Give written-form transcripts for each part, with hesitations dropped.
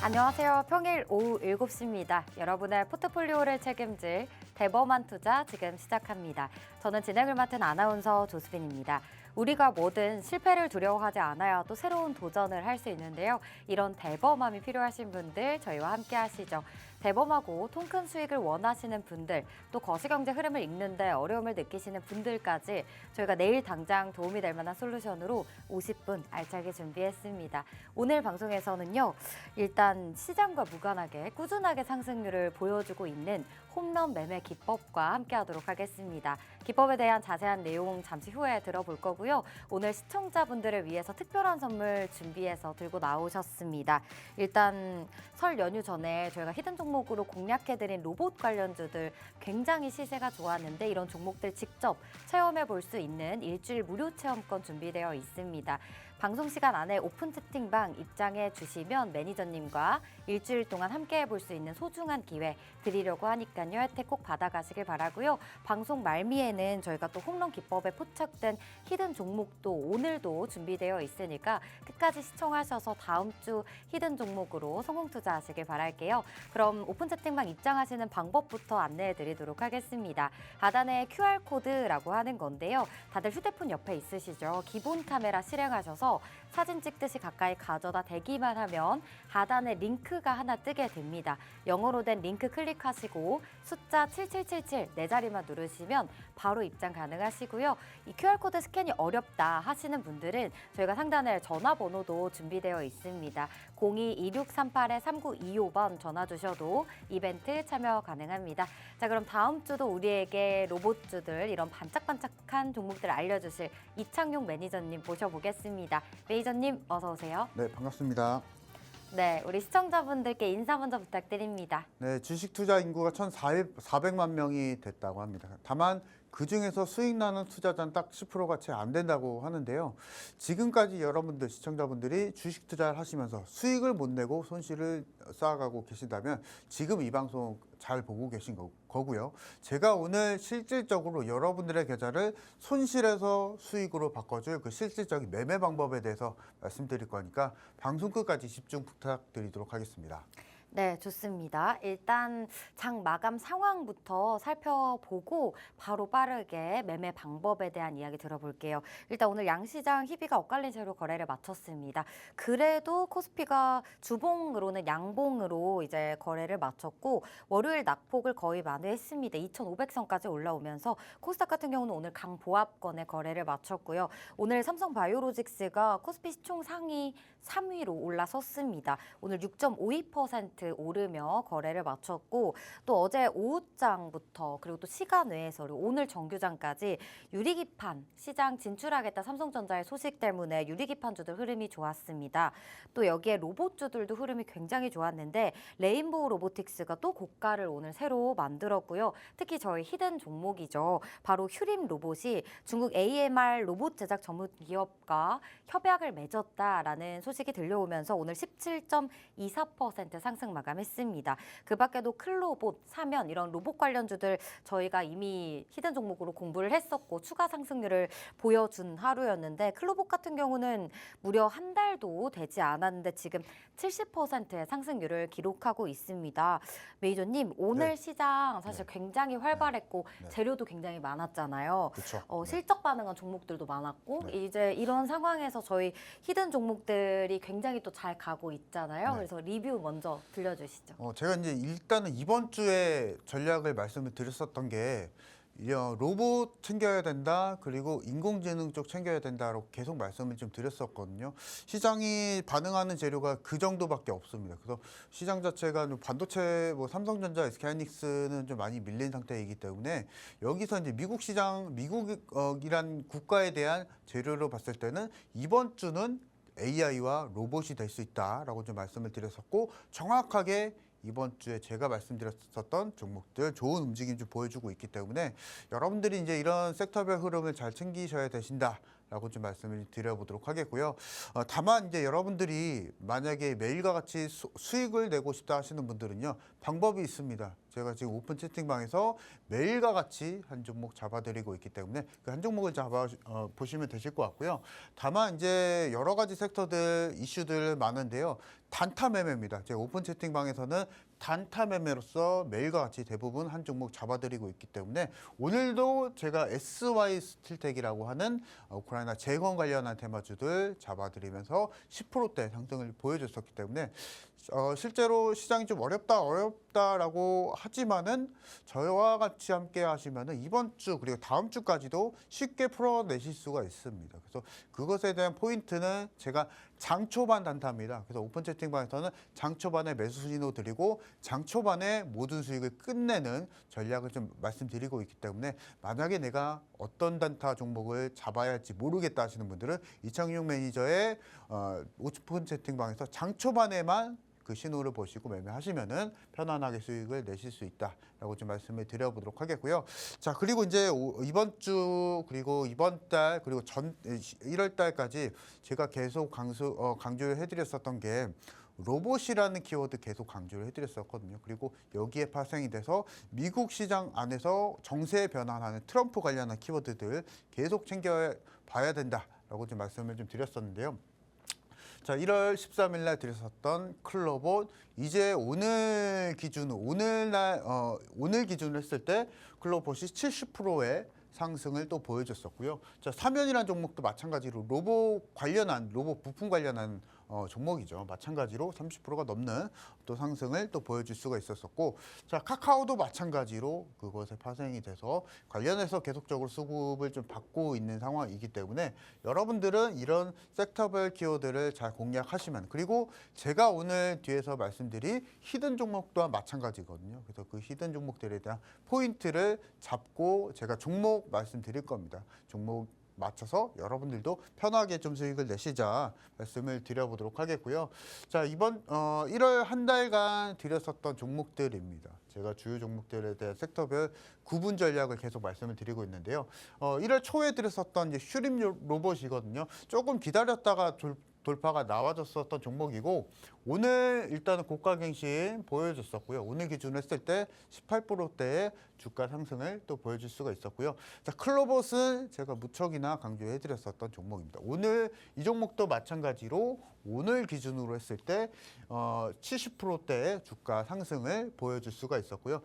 안녕하세요. 평일 오후 7시입니다. 여러분의 포트폴리오를 책임질 대범한 투자 지금 시작합니다. 저는 진행을 맡은 아나운서 조수빈입니다. 우리가 뭐든 실패를 두려워하지 않아야 또 새로운 도전을 할 수 있는데요. 이런 대범함이 필요하신 분들 저희와 함께 하시죠. 대범하고 통 큰 수익을 원하시는 분들, 또 거시경제 흐름을 읽는데 어려움을 느끼시는 분들까지 저희가 내일 당장 도움이 될 만한 솔루션으로 50분 알차게 준비했습니다. 오늘 방송에서는요. 일단 시장과 무관하게 꾸준하게 상승률을 보여주고 있는 홈런 매매 기법과 함께하도록 하겠습니다. 기법에 대한 자세한 내용 잠시 후에 들어볼 거고요. 오늘 시청자분들을 위해서 특별한 선물 준비해서 들고 나오셨습니다. 일단 설 연휴 전에 저희가 히든 종목으로 공략해드린 로봇 관련주들 굉장히 시세가 좋았는데 이런 종목들 직접 체험해 볼 수 있는 일주일 무료 체험권 준비되어 있습니다. 방송 시간 안에 오픈 채팅방 입장해 주시면 매니저님과 일주일 동안 함께 해볼 수 있는 소중한 기회 드리려고 하니까요. 혜택 꼭 받아가시길 바라고요. 방송 말미에는 저희가 또 홈런 기법에 포착된 히든 종목도 오늘도 준비되어 있으니까 끝까지 시청하셔서 다음 주 히든 종목으로 성공 투자하시길 바랄게요. 그럼 오픈 채팅방 입장하시는 방법부터 안내해 드리도록 하겠습니다. 하단에 QR코드라고 하는 건데요. 다들 휴대폰 옆에 있으시죠? 기본 카메라 실행하셔서 사진 찍듯이 가까이 가져다 대기만 하면 하단에 링크가 하나 뜨게 됩니다. 영어로 된 링크 클릭하시고 숫자 7777 네 자리만 누르시면 바로 입장 가능하시고요. 이 QR코드 스캔이 어렵다 하시는 분들은 저희가 상단에 전화번호도 준비되어 있습니다. 02-2638-3925번 전화 주셔도 이벤트 참여 가능합니다. 자, 그럼 다음 주도 우리에게 로봇주들 이런 반짝반짝한 종목들 알려주실 이창용 매니저님 모셔보겠습니다. 매니저님 어서 오세요. 네, 반갑습니다. 네, 우리 시청자분들께 인사 먼저 부탁드립니다. 네, 주식 투자 인구가 1,400만 명이 됐다고 합니다. 다만 그중에서 수익 나는 투자자는 딱 10%가 채 안 된다고 하는데요. 지금까지 여러분들 시청자분들이 주식 투자를 하시면서 수익을 못 내고 손실을 쌓아가고 계신다면 지금 이 방송 잘 보고 계신 거고요. 제가 오늘 실질적으로 여러분들의 계좌를 손실에서 수익으로 바꿔줄 그 실질적인 매매 방법에 대해서 말씀드릴 거니까 방송 끝까지 집중 부탁드리도록 하겠습니다. 네, 좋습니다. 일단 장 마감 상황부터 살펴보고 바로 빠르게 매매 방법에 대한 이야기 들어볼게요. 일단 오늘 양시장 희비가 엇갈린 채로 거래를 마쳤습니다. 그래도 코스피가 주봉으로는 양봉으로 이제 거래를 마쳤고 월요일 낙폭을 거의 만회했습니다. 2,500선까지 올라오면서 코스닥 같은 경우는 오늘 강보합권에 거래를 마쳤고요. 오늘 삼성바이오로직스가 코스피 시총 상위 3위로 올라섰습니다. 오늘 6.52% 오르며 거래를 마쳤고 또 어제 오후장부터 그리고 또 시간 외에서 오늘 정규장까지 유리기판 시장 진출하겠다 삼성전자의 소식 때문에 유리기판주들 흐름이 좋았습니다. 또 여기에 로봇주들도 흐름이 굉장히 좋았는데 레인보우 로보틱스가 또 고가를 오늘 새로 만들었고요. 특히 저희 히든 종목이죠. 바로 휴림 로봇이 중국 AMR 로봇 제작 전문 기업과 협약을 맺었다라는 소식이 들려오면서 오늘 17.24% 상승 마감했습니다. 그 밖에도 클로봇, 사면 이런 로봇 관련주들 저희가 이미 히든 종목으로 공부를 했었고 추가 상승률을 보여준 하루였는데 클로봇 같은 경우는 무려 한 달도 되지 않았는데 지금 70%의 상승률을 기록하고 있습니다. 메이저님, 오늘 네. 시장 사실 굉장히 활발했고 재료도 굉장히 많았잖아요. 그렇죠. 실적 반응한 종목들도 많았고 네. 이제 이런 상황에서 저희 히든 종목들이 굉장히 또 잘 가고 있잖아요. 네. 그래서 리뷰 먼저 들려주시죠. 제가 이제 일단은 이번 주에 전략을 말씀을 드렸었던 게 로봇 챙겨야 된다, 그리고 인공지능 쪽 챙겨야 된다라고 계속 말씀을 좀 드렸었거든요. 시장이 반응하는 재료가 그 정도밖에 없습니다. 그래서 시장 자체가 반도체, 삼성전자, SK하이닉스는 좀 많이 밀린 상태이기 때문에 여기서 이제 미국 시장, 미국이란 국가에 대한 재료로 봤을 때는 이번 주는 AI와 로봇이 될 수 있다라고 좀 말씀을 드렸었고 정확하게 이번 주에 제가 말씀드렸었던 종목들 좋은 움직임 좀 보여주고 있기 때문에 여러분들이 이제 이런 섹터별 흐름을 잘 챙기셔야 되신다. 라고 좀 말씀을 드려보도록 하겠고요. 다만 이제 여러분들이 만약에 매일과 같이 수익을 내고 싶다 하시는 분들은요, 방법이 있습니다. 제가 지금 오픈 채팅방에서 매일과 같이 한 종목 잡아드리고 있기 때문에 그 한 종목을 보시면 되실 것 같고요. 다만 이제 여러 가지 섹터들 이슈들 많은데요. 단타 매매입니다. 제가 오픈 채팅방에서는 단타 매매로서 매일과 같이 대부분 한 종목 잡아드리고 있기 때문에 오늘도 제가 SY 스틸텍이라고 하는 우크라이나 재건 관련한 테마주들 잡아드리면서 10%대 상승을 보여줬었기 때문에 실제로 시장이 좀 어렵다라고 하지만은 저와 같이 함께 하시면은 이번 주 그리고 다음 주까지도 쉽게 풀어내실 수가 있습니다. 그래서 그것에 대한 포인트는 제가 장 초반 단타입니다. 그래서 오픈 채팅방에서는 장 초반에 매수 신호 드리고 장 초반에 모든 수익을 끝내는 전략을 좀 말씀드리고 있기 때문에 만약에 내가 어떤 단타 종목을 잡아야 할지 모르겠다 하시는 분들은 이창용 매니저의 오픈 채팅방에서 장 초반에만 그 신호를 보시고 매매하시면은 편안하게 수익을 내실 수 있다라고 좀 말씀을 드려보도록 하겠고요. 자, 그리고 이제 이번 주 그리고 이번 달 그리고 1월 달까지 제가 계속 강조를 해드렸었던 게 로봇이라는 키워드 계속 강조를 해드렸었거든요. 그리고 여기에 파생이 돼서 미국 시장 안에서 정세 변환하는 트럼프 관련한 키워드들 계속 챙겨봐야 된다라고 좀 말씀을 좀 드렸었는데요. 자, 1월 13일 날 드렸었던 클로봇 이제 오늘 기준으로 했을 때 클로봇이 70%의 상승을 또 보여줬었고요. 자, 사면이라는 종목도 마찬가지로 로봇 부품 관련한 종목이죠. 마찬가지로 30%가 넘는 또 상승을 또 보여줄 수가 있었었고, 자, 카카오도 마찬가지로 그것에 파생이 돼서 관련해서 계속적으로 수급을 좀 받고 있는 상황이기 때문에 여러분들은 이런 섹터별 키워드를 잘 공략하시면, 그리고 제가 오늘 뒤에서 말씀드린 히든 종목 또한 마찬가지거든요. 그래서 그 히든 종목들에 대한 포인트를 잡고 제가 종목 말씀드릴 겁니다. 종목 맞춰서 여러분들도 편하게 좀 수익을 내시자 말씀을 드려보도록 하겠고요. 자, 이번 1월 한 달간 드렸었던 종목들입니다. 제가 주요 종목들에 대한 섹터별 구분 전략을 계속 말씀을 드리고 있는데요. 1월 초에 드렸었던 이제 슈림 로봇이거든요. 조금 기다렸다가 돌파가 나와줬었던 종목이고, 오늘 일단은 고가갱신 보여줬었고요. 오늘 기준으로 했을 때 18%대의 주가 상승을 또 보여줄 수가 있었고요. 자, 클로봇은 제가 무척이나 강조해드렸었던 종목입니다. 오늘 이 종목도 마찬가지로 오늘 기준으로 했을 때 70%대의 주가 상승을 보여줄 수가 있었고요.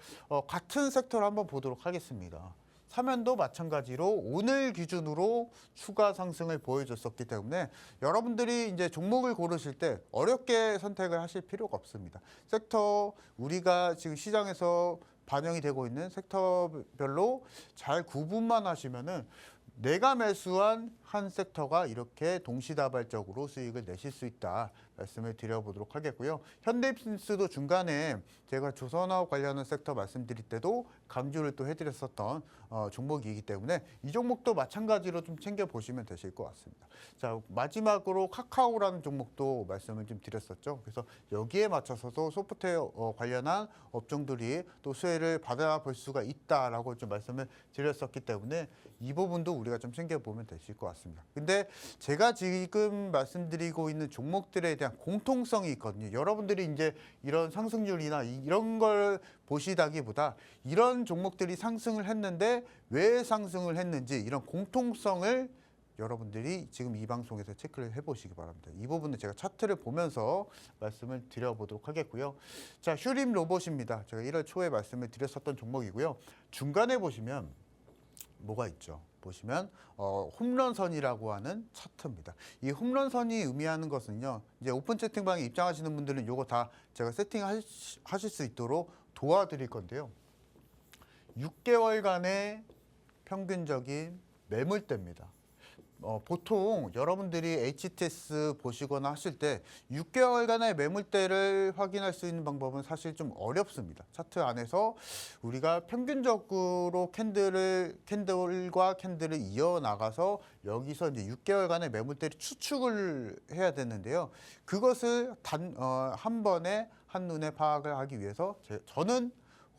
같은 섹터를 한번 보도록 하겠습니다. 사면도 마찬가지로 오늘 기준으로 추가 상승을 보여줬었기 때문에 여러분들이 이제 종목을 고르실 때 어렵게 선택을 하실 필요가 없습니다. 섹터 우리가 지금 시장에서 반영이 되고 있는 섹터별로 잘 구분만 하시면은 내가 매수한 한 섹터가 이렇게 동시다발적으로 수익을 내실 수 있다 말씀을 드려보도록 하겠고요. 현대입신스도 중간에 제가 조선업 관련한 섹터 말씀드릴 때도 강조를 또 해드렸었던 종목이기 때문에 이 종목도 마찬가지로 좀 챙겨보시면 되실 것 같습니다. 자, 마지막으로 카카오라는 종목도 말씀을 좀 드렸었죠. 그래서 여기에 맞춰서도 소프트웨어 관련한 업종들이 또 수혜를 받아볼 수가 있다라고 좀 말씀을 드렸었기 때문에 이 부분도 우리가 좀 챙겨보면 되실 것 같습니다. 근데 제가 지금 말씀드리고 있는 종목들에 대한 공통성이 있거든요. 여러분들이 이제 이런 상승률이나 이런 걸 보시다기보다 이런 종목들이 상승을 했는데 왜 상승을 했는지 이런 공통성을 여러분들이 지금 이 방송에서 체크를 해보시기 바랍니다. 이 부분은 제가 차트를 보면서 말씀을 드려보도록 하겠고요. 자, 슈림 로봇입니다. 제가 1월 초에 말씀을 드렸었던 종목이고요. 중간에 보시면 뭐가 있죠? 보시면 홈런선이라고 하는 차트입니다. 이 홈런선이 의미하는 것은요. 이제 오픈 채팅방에 입장하시는 분들은 이거 다 제가 세팅하실 수 있도록 도와드릴 건데요. 6개월간의 평균적인 매물대입니다. 보통 여러분들이 HTS 보시거나 하실 때 6개월간의 매물대를 확인할 수 있는 방법은 사실 좀 어렵습니다. 차트 안에서 우리가 평균적으로 캔들과 캔들을 이어나가서 여기서 이제 6개월간의 매물대를 추측을 해야 되는데요. 그것을 한 번에 한눈에 파악을 하기 위해서 저는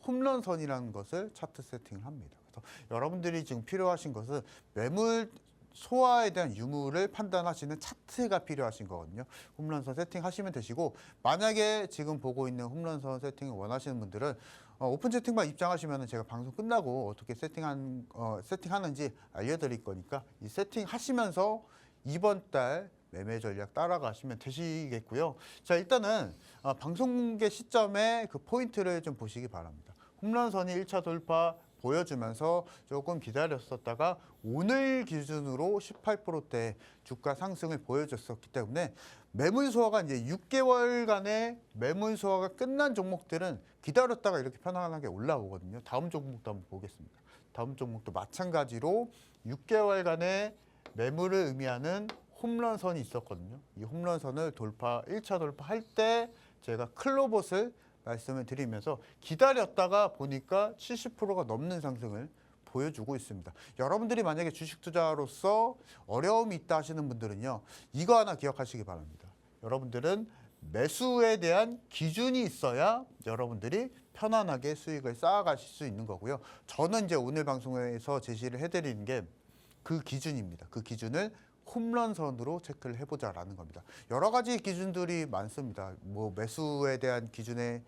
홈런선이라는 것을 차트 세팅을 합니다. 그래서 여러분들이 지금 필요하신 것은 매물 소화에 대한 유무를 판단하시는 차트가 필요하신 거거든요. 홈런선 세팅하시면 되시고 만약에 지금 보고 있는 홈런선 세팅을 원하시는 분들은 오픈 채팅방 입장하시면 제가 방송 끝나고 어떻게 세팅하는지 알려드릴 거니까 이 세팅하시면서 이번 달 매매 전략 따라가시면 되시겠고요. 자, 일단은 방송 공개 시점에 그 포인트를 좀 보시기 바랍니다. 홈런선이 1차 돌파 보여주면서 조금 기다렸었다가 오늘 기준으로 18%대 주가 상승을 보여줬었기 때문에 매물 소화가 이제 6개월간의 매물 소화가 끝난 종목들은 기다렸다가 이렇게 편안하게 올라오거든요. 다음 종목도 한번 보겠습니다. 다음 종목도 마찬가지로 6개월간의 매물을 의미하는 홈런선이 있었거든요. 이 홈런선을 1차 돌파할 때 제가 클로봇을 말씀을 드리면서 기다렸다가 보니까 70%가 넘는 상승을 보여주고 있습니다. 여러분들이 만약에 주식 투자로서 어려움이 있다 하시는 분들은요. 이거 하나 기억하시기 바랍니다. 여러분들은 매수에 대한 기준이 있어야 여러분들이 편안하게 수익을 쌓아가실 수 있는 거고요. 저는 이제 오늘 방송에서 제시를 해드리는 게 그 기준입니다. 그 기준을 홈런선으로 체크를 해보자라는 겁니다. 여러 가지 기준들이 많습니다. 뭐 매수에 대한 기준에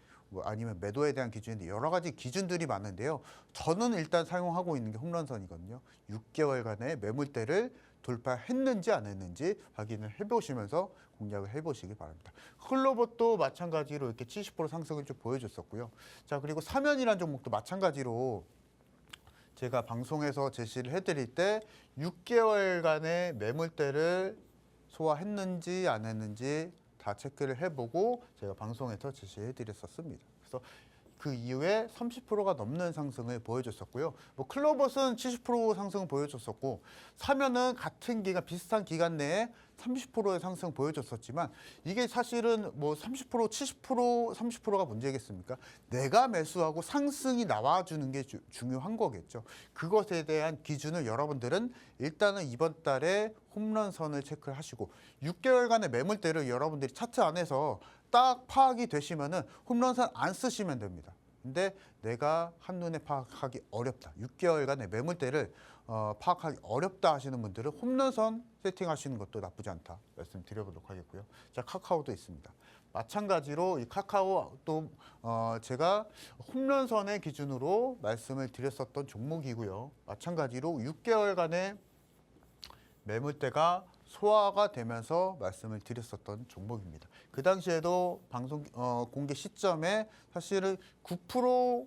아니면 매도에 대한 기준인데 여러 가지 기준들이 많은데요. 저는 일단 사용하고 있는 게 홈런선이거든요. 6개월간의 매물대를 돌파했는지 안 했는지 확인을 해보시면서 공략을 해보시기 바랍니다. 클로봇도 마찬가지로 이렇게 70% 상승을 좀 보여줬었고요. 자, 그리고 사면이라는 종목도 마찬가지로 제가 방송에서 제시를 해드릴 때 6개월간의 매물대를 소화했는지 안 했는지 다 체크를 해보고 제가 방송에서 제시해드렸었습니다. 그래서 그 이후에 30%가 넘는 상승을 보여줬었고요. 뭐 클로봇은 70% 상승을 보여줬었고 사면은 같은 기간 비슷한 기간 내에 30%의 상승 보여줬었지만 이게 사실은 뭐 30%, 70%, 30%가 문제겠습니까? 내가 매수하고 상승이 나와주는 게 중요한 거겠죠. 그것에 대한 기준을 여러분들은 일단은 이번 달에 홈런선을 체크를 하시고 6개월간의 매물대를 여러분들이 차트 안에서 딱 파악이 되시면은 홈런선 안 쓰시면 됩니다. 근데 내가 한눈에 파악하기 어렵다. 6개월간의 매물대를 파악하기 어렵다 하시는 분들은 홈런선 세팅하시는 것도 나쁘지 않다 말씀드려보도록 하겠고요. 자, 카카오도 있습니다. 마찬가지로 이 카카오도 제가 홈런선의 기준으로 말씀을 드렸었던 종목이고요. 마찬가지로 6개월간의 매물대가 소화가 되면서 말씀을 드렸었던 종목입니다. 그 당시에도 방송 공개 시점에 사실은 9%,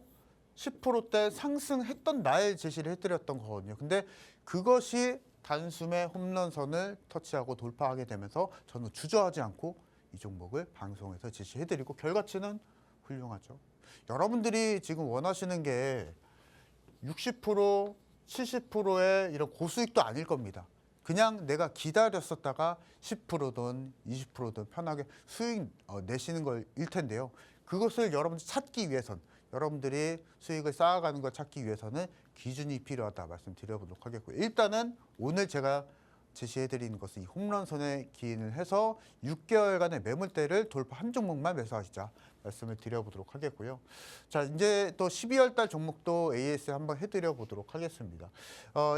10%대 상승했던 날 제시를 해드렸던 거거든요. 근데 그것이 단숨에 홈런선을 터치하고 돌파하게 되면서 저는 주저하지 않고 이 종목을 방송에서 제시해드리고 결과치는 훌륭하죠. 여러분들이 지금 원하시는 게 60%, 70%의 이런 고수익도 아닐 겁니다. 그냥 내가 기다렸었다가 10%든 20%든 편하게 수익 내시는 걸일 텐데요. 그것을 여러분들 찾기 위해선 여러분들이 수익을 쌓아가는 걸 찾기 위해서는 기준이 필요하다 말씀드려보도록 하겠고요. 일단은 오늘 제가 제시해드리는 것은 이 홈런선에 기인을 해서 6개월간의 매물대를 돌파 한 종목만 매수하시자 말씀을 드려보도록 하겠고요. 자, 이제 또 12월 달 종목도 AS 한번 해드려 보도록 하겠습니다.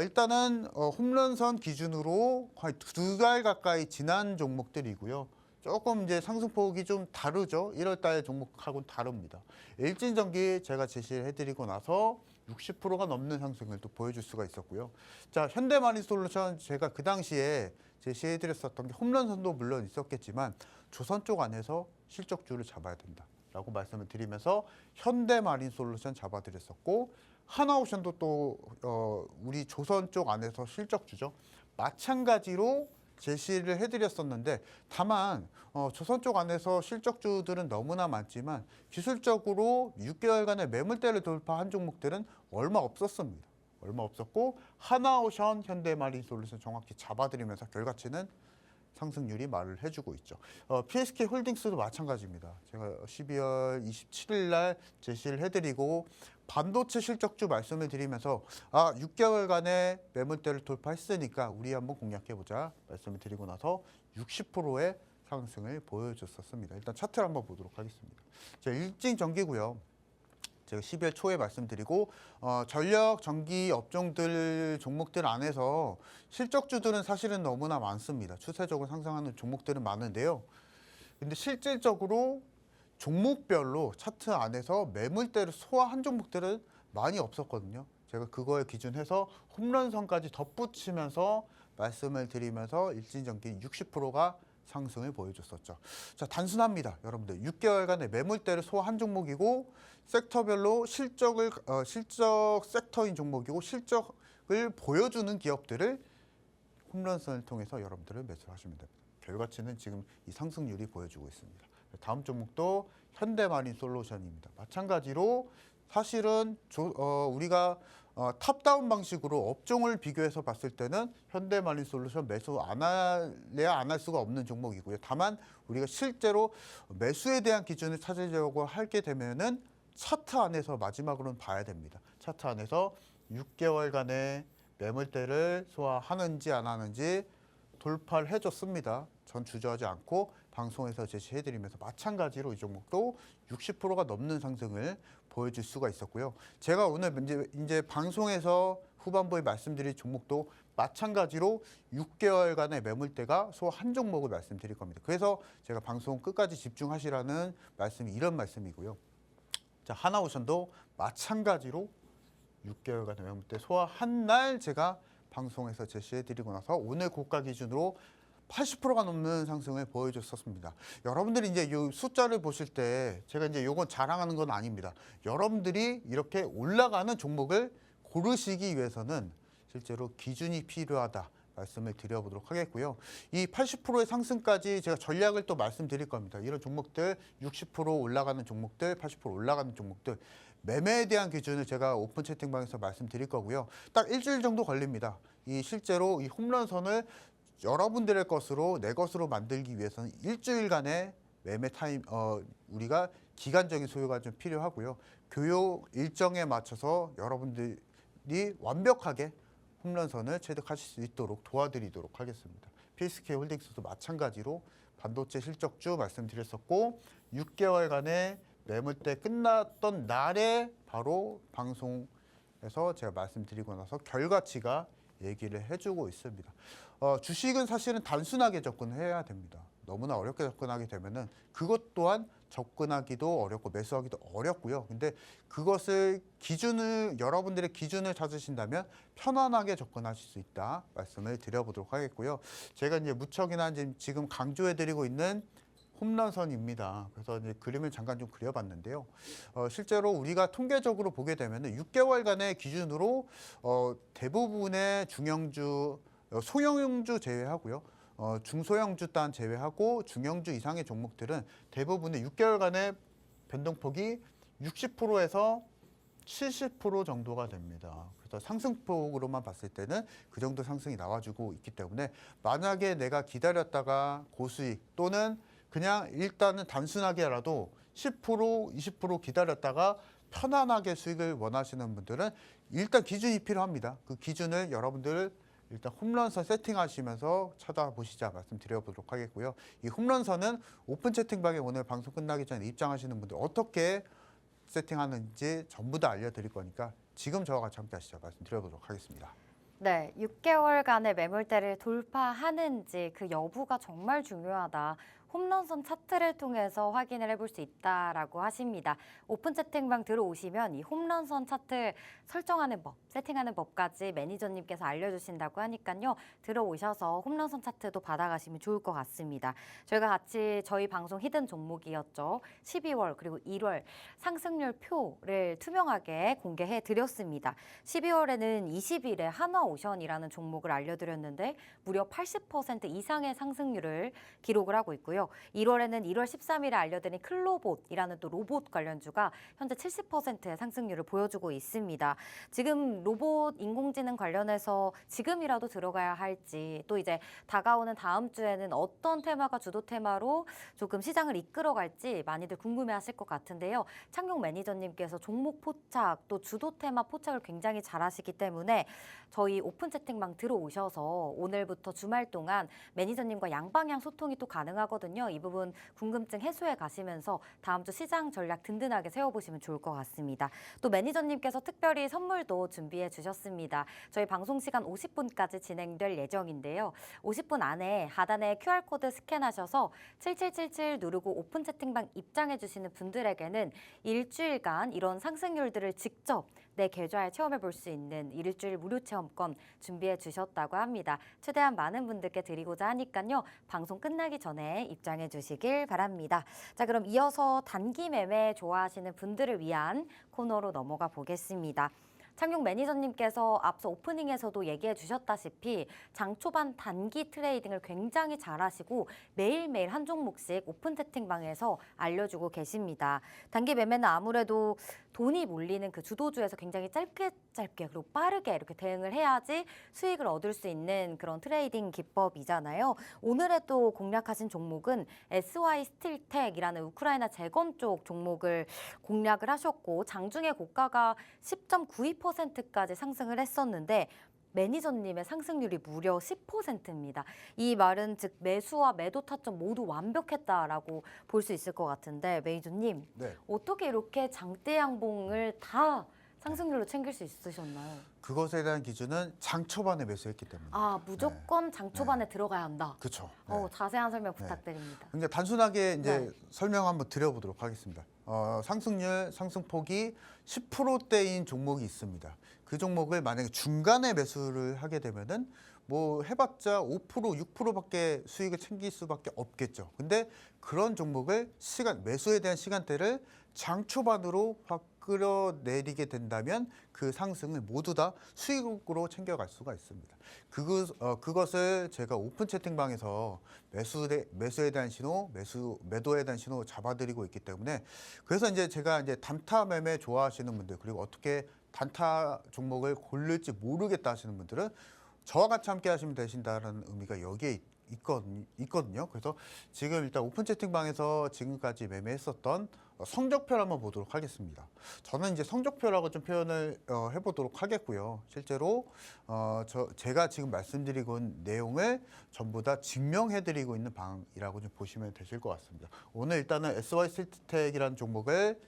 일단은 홈런선 기준으로 거의 2달 가까이 지난 종목들이고요. 조금 이제 상승폭이 좀 다르죠. 1월 달 종목하고는 다릅니다. 일진전기 제가 제시를 해드리고 나서 60%가 넘는 상승을 또 보여줄 수가 있었고요. 자, 현대마린솔루션 제가 그 당시에 제시해드렸었던 게 홈런선도 물론 있었겠지만 조선 쪽 안에서 실적주를 잡아야 된다라고 말씀을 드리면서 현대마린솔루션 잡아드렸었고 하나오션도 또 우리 조선 쪽 안에서 실적주죠. 마찬가지로 제시를 해드렸었는데 다만 조선 쪽 안에서 실적주들은 너무나 많지만 기술적으로 6개월간의 매물대를 돌파한 종목들은 얼마 없었습니다. 얼마 없었고 하나오션, 현대마린솔루션 정확히 잡아드리면서 결과치는 상승률이 말을 해주고 있죠. PSK 홀딩스도 마찬가지입니다. 제가 12월 27일 날 제시를 해드리고 반도체 실적주 말씀을 드리면서 6개월간의 매물대를 돌파했으니까 우리 한번 공략해보자 말씀을 드리고 나서 60%의 상승을 보여줬었습니다. 일단 차트를 한번 보도록 하겠습니다. 자, 일진전기고요. 제가 12월 초에 말씀드리고 전력 전기 업종들 종목들 안에서 실적주들은 사실은 너무나 많습니다. 추세적으로 상승하는 종목들은 많은데요. 근데 실질적으로 종목별로 차트 안에서 매물대를 소화한 종목들은 많이 없었거든요. 제가 그거에 기준해서 홈런선까지 덧붙이면서 말씀을 드리면서 일진전기 60%가 상승을 보여줬었죠. 자, 단순합니다. 여러분들 6개월간의 매물대를 소화한 종목이고 섹터별로 실적 섹터인 종목이고 실적을 보여주는 기업들을 홈런선을 통해서 여러분들을 매수하시면 됩니다. 결과치는 지금 이 상승률이 보여주고 있습니다. 다음 종목도 현대마린솔루션입니다. 마찬가지로 사실은 우리가 탑다운 방식으로 업종을 비교해서 봤을 때는 현대마린솔루션 매수 안 할래야 안 할 수가 없는 종목이고요. 다만 우리가 실제로 매수에 대한 기준을 찾으려고 하게 되면은 차트 안에서 마지막으로는 봐야 됩니다. 차트 안에서 6개월간의 매물대를 소화하는지 안 하는지 돌파를 해줬습니다. 전 주저하지 않고 방송에서 제시해드리면서 마찬가지로 이 종목도 60%가 넘는 상승을 보여줄 수가 있었고요. 제가 오늘 이제 방송에서 후반부에 말씀드릴 종목도 마찬가지로 6개월간의 매물대가 소한 종목을 말씀드릴 겁니다. 그래서 제가 방송 끝까지 집중하시라는 말씀이 이런 말씀이고요. 자, 하나오션도 마찬가지로 6개월간의 매물대 소화한 날 제가 방송에서 제시해드리고 나서 오늘 고가 기준으로 80%가 넘는 상승을 보여줬었습니다. 여러분들이 이제 이 숫자를 보실 때 제가 이제 요건 자랑하는 건 아닙니다. 여러분들이 이렇게 올라가는 종목을 고르시기 위해서는 실제로 기준이 필요하다 말씀을 드려보도록 하겠고요. 이 80%의 상승까지 제가 전략을 또 말씀드릴 겁니다. 이런 종목들 60% 올라가는 종목들, 80% 올라가는 종목들 매매에 대한 기준을 제가 오픈 채팅방에서 말씀드릴 거고요. 딱 일주일 정도 걸립니다. 이 실제로 이 홈런선을 여러분들의 것으로 내 것으로 만들기 위해서는 일주일간의 매매 타임 우리가 기간적인 소요가 좀 필요하고요. 교육 일정에 맞춰서 여러분들이 완벽하게 홈런선을 체득하실 수 있도록 도와드리도록 하겠습니다. PSK 홀딩스도 마찬가지로 반도체 실적주 말씀드렸었고 6개월간의 매물대 끝났던 날에 바로 방송에서 제가 말씀드리고 나서 결과치가 얘기를 해주고 있습니다. 주식은 사실은 단순하게 접근해야 됩니다. 너무나 어렵게 접근하게 되면은 그것 또한 접근하기도 어렵고 매수하기도 어렵고요. 근데 그것을 여러분들의 기준을 찾으신다면 편안하게 접근하실 수 있다 말씀을 드려보도록 하겠고요. 제가 이제 무척이나 지금 강조해드리고 있는 홈런선입니다. 그래서 이제 그림을 잠깐 좀 그려봤는데요. 실제로 우리가 통계적으로 보게 되면은 6개월간의 기준으로 대부분의 중형주, 소형주 제외하고요. 중소형주 단 제외하고 중형주 이상의 종목들은 대부분의 6개월간의 변동폭이 60%에서 70% 정도가 됩니다. 그래서 상승폭으로만 봤을 때는 그 정도 상승이 나와주고 있기 때문에 만약에 내가 기다렸다가 고수익 또는 그냥 일단은 단순하게라도 10%, 20% 기다렸다가 편안하게 수익을 원하시는 분들은 일단 기준이 필요합니다. 그 기준을 여러분들 일단 홈런선 세팅하시면서 찾아보시자 말씀드려보도록 하겠고요. 이 홈런선은 오픈 채팅방에 오늘 방송 끝나기 전에 입장하시는 분들 어떻게 세팅하는지 전부 다 알려드릴 거니까 지금 저와 같이 함께 하시죠. 말씀드려보도록 하겠습니다. 네, 6개월간의 매물대를 돌파하는지 그 여부가 정말 중요하다. 홈런선 차트를 통해서 확인을 해볼 수 있다라고 하십니다. 오픈 채팅방 들어오시면 이 홈런선 차트 설정하는 법, 세팅하는 법까지 매니저님께서 알려주신다고 하니까요. 들어오셔서 홈런선 차트도 받아가시면 좋을 것 같습니다. 저희가 같이 저희 방송 히든 종목이었죠. 12월 그리고 1월 상승률 표를 투명하게 공개해 드렸습니다. 12월에는 20일에 한화오션이라는 종목을 알려드렸는데 무려 80% 이상의 상승률을 기록을 하고 있고요. 1월에는 1월 13일에 알려드린 클로봇이라는 또 로봇 관련주가 현재 70%의 상승률을 보여주고 있습니다. 지금 로봇 인공지능 관련해서 지금이라도 들어가야 할지 또 이제 다가오는 다음 주에는 어떤 테마가 주도 테마로 조금 시장을 이끌어갈지 많이들 궁금해하실 것 같은데요. 창용 매니저님께서 종목 포착 또 주도 테마 포착을 굉장히 잘하시기 때문에 저희 오픈 채팅방 들어오셔서 오늘부터 주말 동안 매니저님과 양방향 소통이 또 가능하거든요. 있거든요. 이 부분 궁금증 해소해 가시면서 다음 주 시장 전략 든든하게 세워보시면 좋을 것 같습니다. 또 매니저님께서 특별히 선물도 준비해 주셨습니다. 저희 방송 시간 50분까지 진행될 예정인데요. 50분 안에 하단에 QR코드 스캔하셔서 7777 누르고 오픈 채팅방 입장해 주시는 분들에게는 일주일간 이런 상승률들을 직접 내 계좌에 체험해 볼 수 있는 일주일 무료 체험권 준비해 주셨다고 합니다. 최대한 많은 분들께 드리고자 하니까요. 방송 끝나기 전에 입장해 주시길 바랍니다. 자, 그럼 이어서 단기 매매 좋아하시는 분들을 위한 코너로 넘어가 보겠습니다. 창용 매니저님께서 앞서 오프닝에서도 얘기해 주셨다시피 장 초반 단기 트레이딩을 굉장히 잘하시고 매일매일 한 종목씩 오픈 채팅방에서 알려주고 계십니다. 단기 매매는 아무래도 돈이 몰리는 그 주도주에서 굉장히 짧게 그리고 빠르게 이렇게 대응을 해야지 수익을 얻을 수 있는 그런 트레이딩 기법이잖아요. 오늘에 또 공략하신 종목은 SY 스틸텍이라는 우크라이나 재건 쪽 종목을 공략을 하셨고 장중에 고가가 10.92%까지 상승을 했었는데 매니저님의 상승률이 무려 10%입니다. 이 말은 즉 매수와 매도 타점 모두 완벽했다라고 볼 수 있을 것 같은데 매니저님 네. 어떻게 이렇게 장대 양봉을 다 상승률로 챙길 수 있으셨나요? 그것에 대한 기준은 장 초반에 매수했기 때문에. 아, 무조건 장 초반에 들어가야 한다. 그렇죠. 자세한 설명 부탁드립니다. 그러니까 단순하게 이제 네. 설명 한번 드려보도록 하겠습니다. 상승률, 상승폭이 10%대인 종목이 있습니다. 그 종목을 만약에 중간에 매수를 하게 되면은 뭐 해봤자 5%, 6%밖에 수익을 챙길 수밖에 없겠죠. 근데 그런 종목을 매수에 대한 시간대를 장 초반으로 확 끌어내리게 된다면 그 상승을 모두 다 수익으로 챙겨갈 수가 있습니다. 그것을 제가 오픈 채팅방에서 매수에 대한 신호, 매도에 대한 신호 잡아드리고 있기 때문에 그래서 이제 제가 이제 단타 매매 좋아하시는 분들 그리고 어떻게 단타 종목을 고를지 모르겠다 하시는 분들은 저와 같이 함께 하시면 되신다는 의미가 여기에 있거든요. 그래서 지금 일단 오픈 채팅방에서 지금까지 매매했었던 성적표를 한번 보도록 하겠습니다. 저는 이제 성적표라고 좀 표현을 해보도록 하겠고요. 실제로 제가 지금 말씀드리고 있는 내용을 전부 다 증명해드리고 있는 방이라고 좀 보시면 되실 것 같습니다. 오늘 일단은 SY 스틸텍이라는 종목을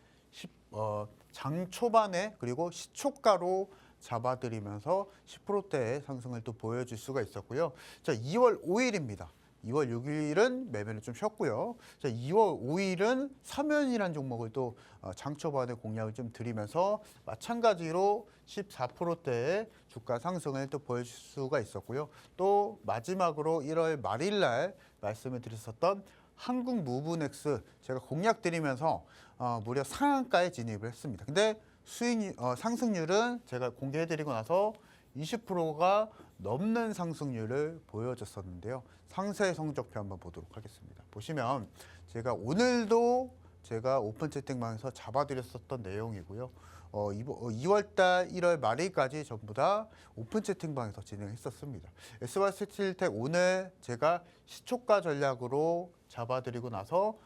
장 초반에 그리고 시초가로 잡아드리면서 10%대의 상승을 또 보여줄 수가 있었고요. 자, 2월 5일입니다. 2월 6일은 매매를 좀 쉬었고요. 자, 2월 5일은 사면이라는 종목을 또 장초반에 공략을 좀 드리면서 마찬가지로 14%대의 주가 상승을 또 보여줄 수가 있었고요. 또 마지막으로 1월 말일 날 말씀을 드렸었던 한국 무브넥스 제가 공략 드리면서 무려 상한가에 진입을 했습니다. 근데 상승률은 제가 공개해드리고 나서 20%가 넘는 상승률을 보여줬었는데요. 상세 성적표 한번 보도록 하겠습니다. 보시면 제가 오늘도 제가 오픈 채팅방에서 잡아드렸었던 내용이고요. 2월달 1월 말일까지 전부 다 오픈 채팅방에서 진행했었습니다. SY 스틸텍 오늘 제가 시초가 전략으로 잡아드리고 나서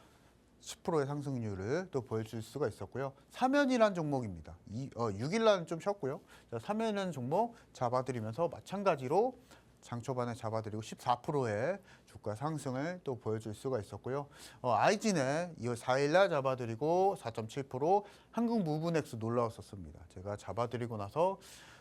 10%의 상승률을 또 보여줄 수가 있었고요. 사면이란 종목입니다. 6일날은 좀 쉬었고요. 사면이라는 종목 잡아드리면서 마찬가지로 장 초반에 잡아드리고 14%의 주가 상승을 또 보여줄 수가 있었고요. IG는 2월 4일날 잡아드리고 4.7% 한국 무브넥스 놀라웠었습니다. 제가 잡아드리고 나서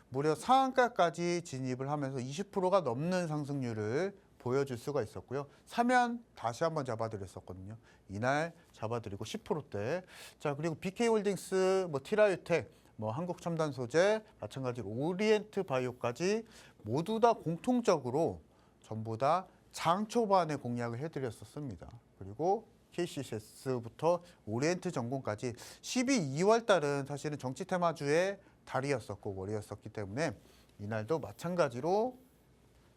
무려 상한가까지 진입을 하면서 20%가 넘는 상승률을 보여줄 수가 있었고요. 사면 다시 한번 잡아드렸었거든요. 이날 잡아드리고 10%대. 자, 그리고 BK홀딩스, 티라유텍, 한국첨단소재, 마찬가지로 오리엔트 바이오까지 모두 다 공통적으로 전부 다 장 초반에 공략을 해드렸었습니다. 그리고 KCS부터 오리엔트 전공까지 2월 달은 사실은 정치 테마주의 달이었었고 월이었었기 때문에 이날도 마찬가지로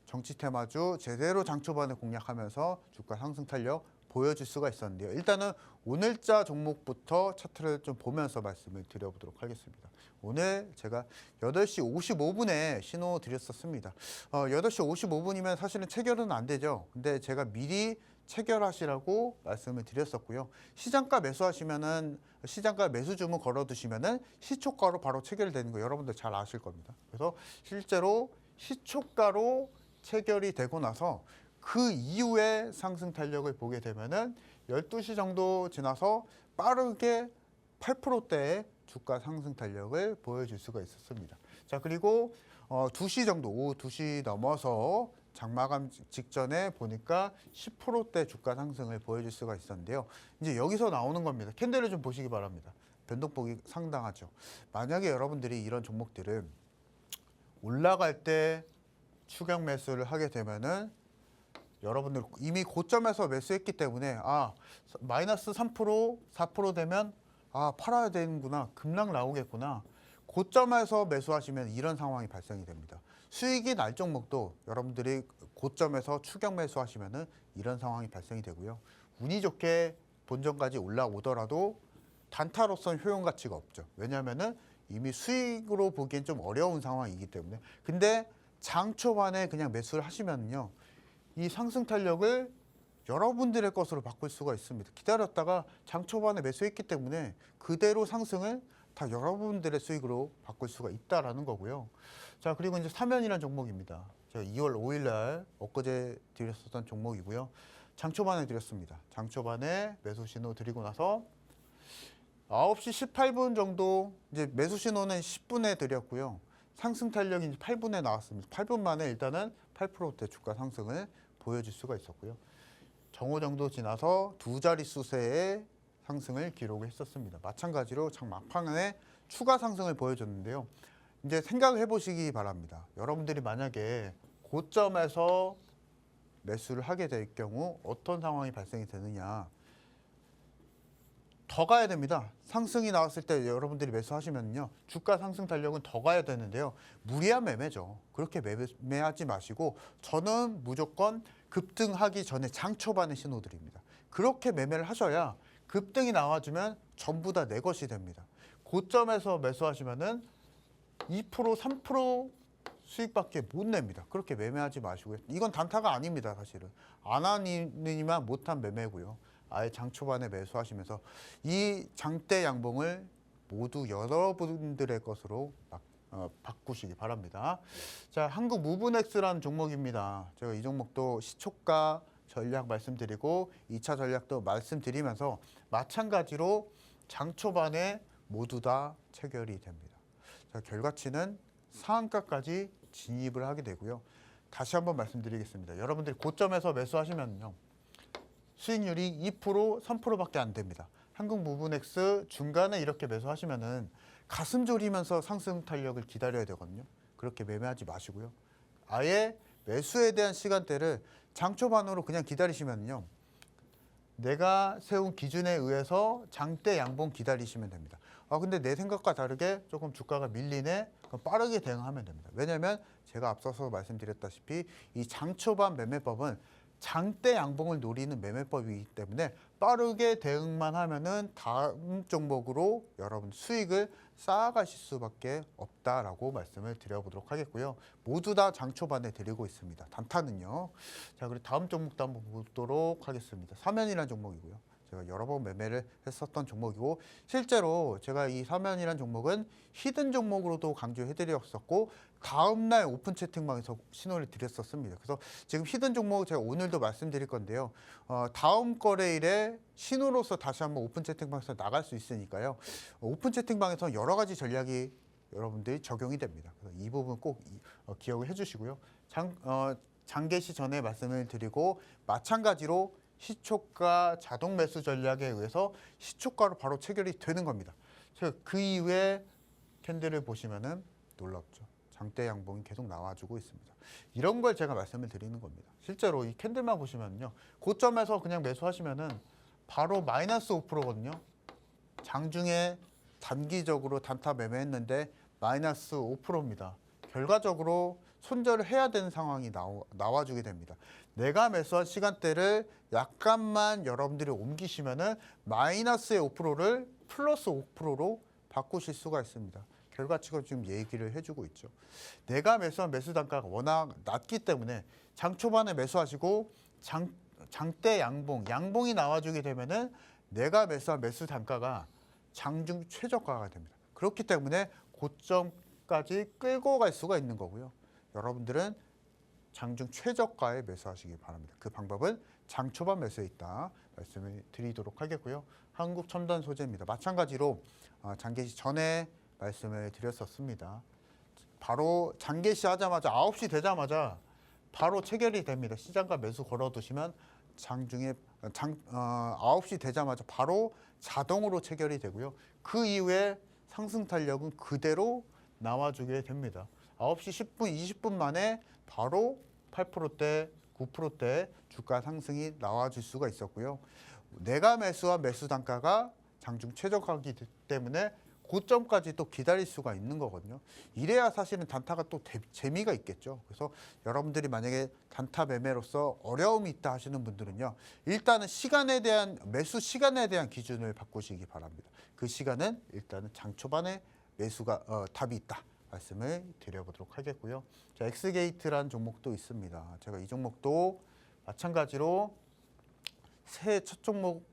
정치 테마주 제대로 장 초반에 공략하면서 주가 상승 탄력 보여줄 수가 있었는데요. 일단은 오늘자 종목부터 차트를 좀 보면서 말씀을 드려보도록 하겠습니다. 오늘 제가 8시 55분에 신호 드렸었습니다. 8시 55분이면 사실은 체결은 안 되죠. 근데 제가 미리 체결하시라고 말씀을 드렸었고요. 시장가 매수하시면은 시장가 매수 주문 걸어두시면은 시초가로 바로 체결되는 거 여러분들 잘 아실 겁니다. 그래서 실제로 시초가로 체결이 되고 나서 그 이후에 상승 탄력을 보게 되면은 12시 정도 지나서 빠르게 8%대의 주가 상승 탄력을 보여줄 수가 있었습니다. 자, 그리고 2시 정도, 오후 2시 넘어서 장마감 직전에 보니까 10%대 주가 상승을 보여줄 수가 있었는데요. 이제 여기서 나오는 겁니다. 캔들을 좀 보시기 바랍니다. 변동폭이 상당하죠. 만약에 여러분들이 이런 종목들을 올라갈 때 추격 매수를 하게 되면은 여러분들 이미 고점에서 매수했기 때문에 마이너스 3%, 4% 되면 팔아야 되는구나. 급락 나오겠구나. 고점에서 매수하시면 이런 상황이 발생이 됩니다. 수익이 날 종목도 여러분들이 고점에서 추격 매수하시면은 이런 상황이 발생이 되고요. 운이 좋게 본전까지 올라오더라도 단타로서는 효용 가치가 없죠. 왜냐하면은 이미 수익으로 보기엔 좀 어려운 상황이기 때문에. 근데 장 초반에 그냥 매수를 하시면요, 이 상승 탄력을 여러분들의 것으로 바꿀 수가 있습니다. 기다렸다가 장 초반에 매수했기 때문에 그대로 상승을 다 여러분들의 수익으로 바꿀 수가 있다라는 거고요. 자, 그리고 이제 사면이라는 종목입니다. 제가 2월 5일 날 엊그제 드렸었던 종목이고요. 장 초반에 드렸습니다. 장 초반에 매수 신호 드리고 나서 9시 18분 정도 이제 매수 신호는 10분에 드렸고요. 상승 탄력이 이제 8분에 나왔습니다. 8분 만에 일단은 8%대 주가 상승을 보여줄 수가 있었고요. 정오 정도 지나서 두 자릿수세의 상승을 기록했었습니다. 마찬가지로 장 막판에 추가 상승을 보여줬는데요. 이제 생각을 해보시기 바랍니다. 여러분들이 만약에 고점에서 매수를 하게 될 경우 어떤 상황이 발생이 되느냐. 더 가야 됩니다. 상승이 나왔을 때 여러분들이 매수하시면요, 주가 상승 탄력은 더 가야 되는데요. 무리한 매매죠. 그렇게 매매하지 마시고 저는 무조건 급등하기 전에 장 초반에 신호드립니다. 그렇게 매매를 하셔야 급등이 나와주면 전부 다 내 것이 됩니다. 고점에서 매수하시면은 2%, 3% 수익밖에 못 냅니다. 그렇게 매매하지 마시고요. 이건 단타가 아닙니다. 사실은 안 하니만 못한 매매고요. 아예 장 초반에 매수하시면서 이 장대 양봉을 모두 여러분들의 것으로 바꾸시기 바랍니다. 자, 한국 무브넥스라는 종목입니다. 제가 이 종목도 시초가 전략 말씀드리고 2차 전략도 말씀드리면서 마찬가지로 장 초반에 모두 다 체결이 됩니다. 자, 결과치는 상한가까지 진입을 하게 되고요. 다시 한번 말씀드리겠습니다. 여러분들이 고점에서 매수하시면요, 수익률이 2%, 3%밖에 안 됩니다. 한국 무브넥스 중간에 이렇게 매수하시면은 가슴 졸이면서 상승 탄력을 기다려야 되거든요. 그렇게 매매하지 마시고요. 아예 매수에 대한 시간대를 장 초반으로 그냥 기다리시면요, 내가 세운 기준에 의해서 장대 양봉 기다리시면 됩니다. 근데 내 생각과 다르게 조금 주가가 밀리네? 그럼 빠르게 대응하면 됩니다. 왜냐하면 제가 앞서서 말씀드렸다시피 이 장 초반 매매법은 장대 양봉을 노리는 매매법이기 때문에 빠르게 대응만 하면은 다음 종목으로 여러분 수익을 쌓아가실 수밖에 없다라고 말씀을 드려보도록 하겠고요. 모두 다 장 초반에 드리고 있습니다. 단타는요. 자, 그리고 다음 종목도 한번 보도록 하겠습니다. 사면이라는 종목이고요. 제가 여러 번 매매를 했었던 종목이고, 실제로 제가 이 사면이라는 종목은 히든 종목으로도 강조해드렸었고 다음날 오픈 채팅방에서 신호를 드렸었습니다. 그래서 지금 히든 종목 제가 오늘도 말씀드릴 건데요. 다음 거래일에 신호로서 다시 한번 오픈 채팅방에서 나갈 수 있으니까요. 오픈 채팅방에서 여러 가지 전략이 여러분들이 적용이 됩니다. 그래서 이 부분 꼭 기억을 해주시고요. 장 개시 전에 말씀을 드리고, 마찬가지로 시초가 자동 매수 전략에 의해서 시초가로 바로 체결이 되는 겁니다. 그 이후에 캔들을 보시면은 놀랍죠. 장대 양봉이 계속 나와주고 있습니다. 이런 걸 제가 말씀을 드리는 겁니다. 실제로 이 캔들만 보시면요, 고점에서 그냥 매수하시면은 바로 마이너스 5%거든요. 장중에 단기적으로 단타 매매했는데 마이너스 5%입니다. 결과적으로 손절을 해야 되는 상황이 나와주게 됩니다. 내가 매수한 시간대를 약간만 여러분들이 옮기시면은 마이너스의 5%를 플러스 5%로 바꾸실 수가 있습니다. 결과치가 지금 얘기를 해주고 있죠. 내가 매수한 매수 단가가 워낙 낮기 때문에 장 초반에 매수하시고 장대 양봉이 나와주게 되면은 내가 매수한 매수 단가가 장중 최저가가 됩니다. 그렇기 때문에 고점까지 끌고 갈 수가 있는 거고요. 여러분들은 장중 최저가에 매수하시기 바랍니다. 그 방법은 장 초반 매수에 있다 말씀을 드리도록 하겠고요. 한국첨단소재입니다. 마찬가지로 장개시 전에 말씀을 드렸었습니다. 바로 장개시 하자마자 9시 되자마자 바로 체결이 됩니다. 시장가 매수 걸어두시면 장중에 9시 되자마자 바로 자동으로 체결이 되고요. 그 이후에 상승 탄력은 그대로 나와주게 됩니다. 9시 10분, 20분 만에 바로 8%대, 9%대 주가 상승이 나와줄 수가 있었고요. 내가 매수한 매수 단가가 장중 최저가이기 때문에 고점까지 또 기다릴 수가 있는 거거든요. 이래야 사실은 단타가 또 재미가 있겠죠. 그래서 여러분들이 만약에 단타 매매로서 어려움이 있다 하시는 분들은요. 일단은 시간에 대한 매수 시간에 대한 기준을 바꾸시기 바랍니다. 그 시간은 일단은 장 초반에 매수가 답이 있다. 말씀을 드려보도록 하겠고요. 자, 엑스게이트라는 종목도 있습니다. 제가 이 종목도 마찬가지로 새해 첫 종목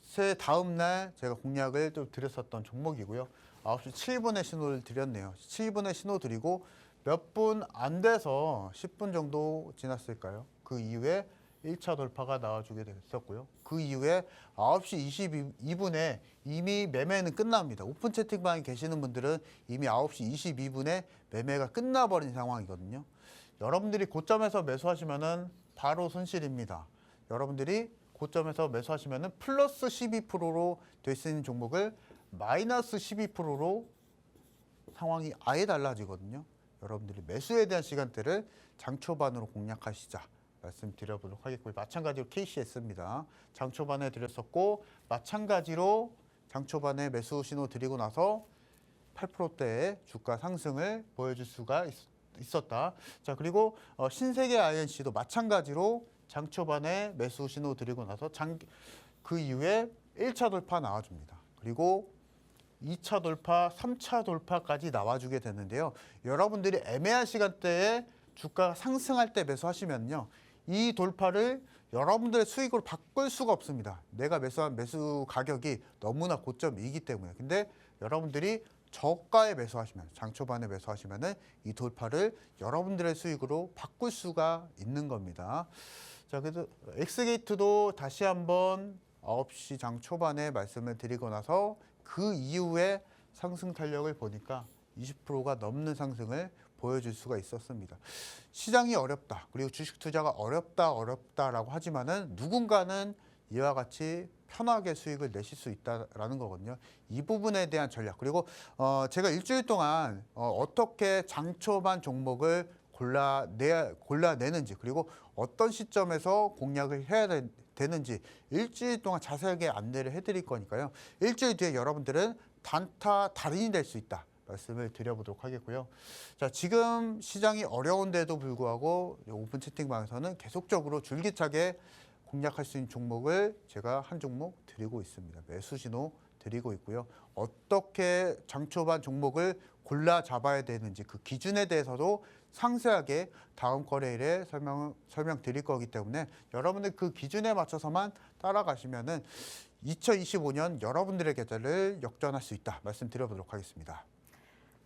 새해 다음 날 제가 공략을 좀 드렸었던 종목이고요. 9시 7분에 신호를 드렸네요. 7분에 신호 드리고 몇 분 안 돼서 10분 정도 지났을까요? 그 이후에 1차 돌파가 나와주게 됐었고요. 그 이후에 9시 22분에 이미 매매는 끝납니다. 오픈 채팅방에 계시는 분들은 이미 9시 22분에 매매가 끝나버린 상황이거든요. 여러분들이 고점에서 매수하시면은 바로 손실입니다. 여러분들이 고점에서 매수하시면은 플러스 12%로 될 수 있는 종목을 마이너스 12%로 상황이 아예 달라지거든요. 여러분들이 매수에 대한 시간대를 장 초반으로 공략하시자 말씀드려보도록 하겠고요. 마찬가지로 KCS입니다. 장 초반에 드렸었고 마찬가지로 장 초반에 매수 신호 드리고 나서 8%대의 주가 상승을 보여줄 수가 있었다. 자, 그리고 신세계 INC도 마찬가지로 장 초반에 매수 신호 드리고 나서 그 이후에 1차 돌파 나와줍니다. 그리고 2차 돌파, 3차 돌파까지 나와주게 되는데요. 여러분들이 애매한 시간대에 주가가 상승할 때 매수하시면요. 이 돌파를 여러분들의 수익으로 바꿀 수가 없습니다. 내가 매수한 매수 가격이 너무나 고점이기 때문에. 근데 여러분들이 저가에 매수하시면, 장 초반에 매수하시면은 이 돌파를 여러분들의 수익으로 바꿀 수가 있는 겁니다. 자, 그래서 엑스게이트도 다시 한번 9시 장 초반에 말씀을 드리고 나서 그 이후에 상승 탄력을 보니까 20%가 넘는 상승을 보여줄 수가 있었습니다. 시장이 어렵다. 그리고 주식 투자가 어렵다라고 하지만은 누군가는 이와 같이 편하게 수익을 내실 수 있다라는 거거든요. 이 부분에 대한 전략. 그리고 제가 일주일 동안 어떻게 장초반 종목을 골라내는지 그리고 어떤 시점에서 공략을 해야 되는지 일주일 동안 자세하게 안내를 해드릴 거니까요. 일주일 뒤에 여러분들은 단타 달인이 될 수 있다. 말씀을 드려보도록 하겠고요. 자, 지금 시장이 어려운데도 불구하고 오픈 채팅방에서는 계속적으로 줄기차게 공략할 수 있는 종목을 제가 한 종목 드리고 있습니다. 매수 신호 드리고 있고요. 어떻게 장초반 종목을 골라 잡아야 되는지 그 기준에 대해서도 상세하게 다음 거래일에 설명드릴 거기 때문에 여러분들 그 기준에 맞춰서만 따라가시면은 2025년 여러분들의 계좌를 역전할 수 있다 말씀드려보도록 하겠습니다.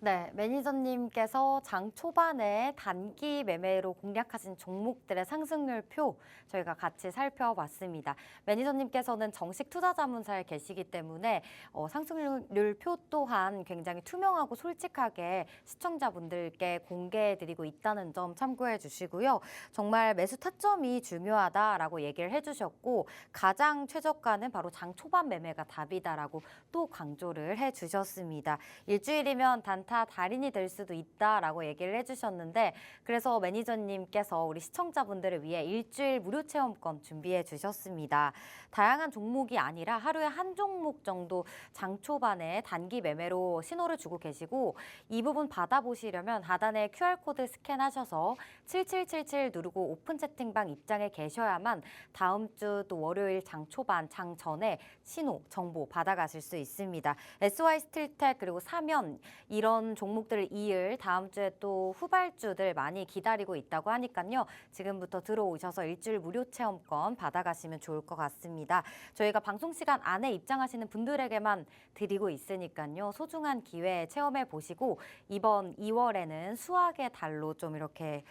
네, 매니저님께서 장 초반에 단기 매매로 공략하신 종목들의 상승률 표 저희가 같이 살펴봤습니다. 매니저님께서는 정식 투자자문사에 계시기 때문에 상승률 표 또한 굉장히 투명하고 솔직하게 시청자분들께 공개해드리고 있다는 점 참고해 주시고요. 정말 매수 타점이 중요하다라고 얘기를 해주셨고 가장 최저가는 바로 장 초반 매매가 답이다라고 또 강조를 해주셨습니다. 일주일이면 단타 달인이 될 수도 있다라고 얘기를 해주셨는데 그래서 매니저님께서 우리 시청자분들을 위해 일주일 무료 체험권 준비해 주셨습니다. 다양한 종목이 아니라 하루에 한 종목 정도 장 초반에 단기 매매로 신호를 주고 계시고 이 부분 받아보시려면 하단에 QR코드 스캔하셔서 7777 누르고 오픈 채팅방 입장에 계셔야만 다음 주 또 월요일 장 초반, 장 전에 신호, 정보 받아가실 수 있습니다. SY 스틸텍 그리고 사면 이런 종목들을 이을 다음 주에 또 후발주들 많이 기다리고 있다고 하니까요. 지금부터 들어오셔서 일주일 무료 체험권 받아가시면 좋을 것 같습니다. 저희가 방송 시간 안에 입장하시는 분들에게만 드리고 있으니까요. 소중한 기회 체험해 보시고 이번 2월에는 수학의 달로 좀 이렇게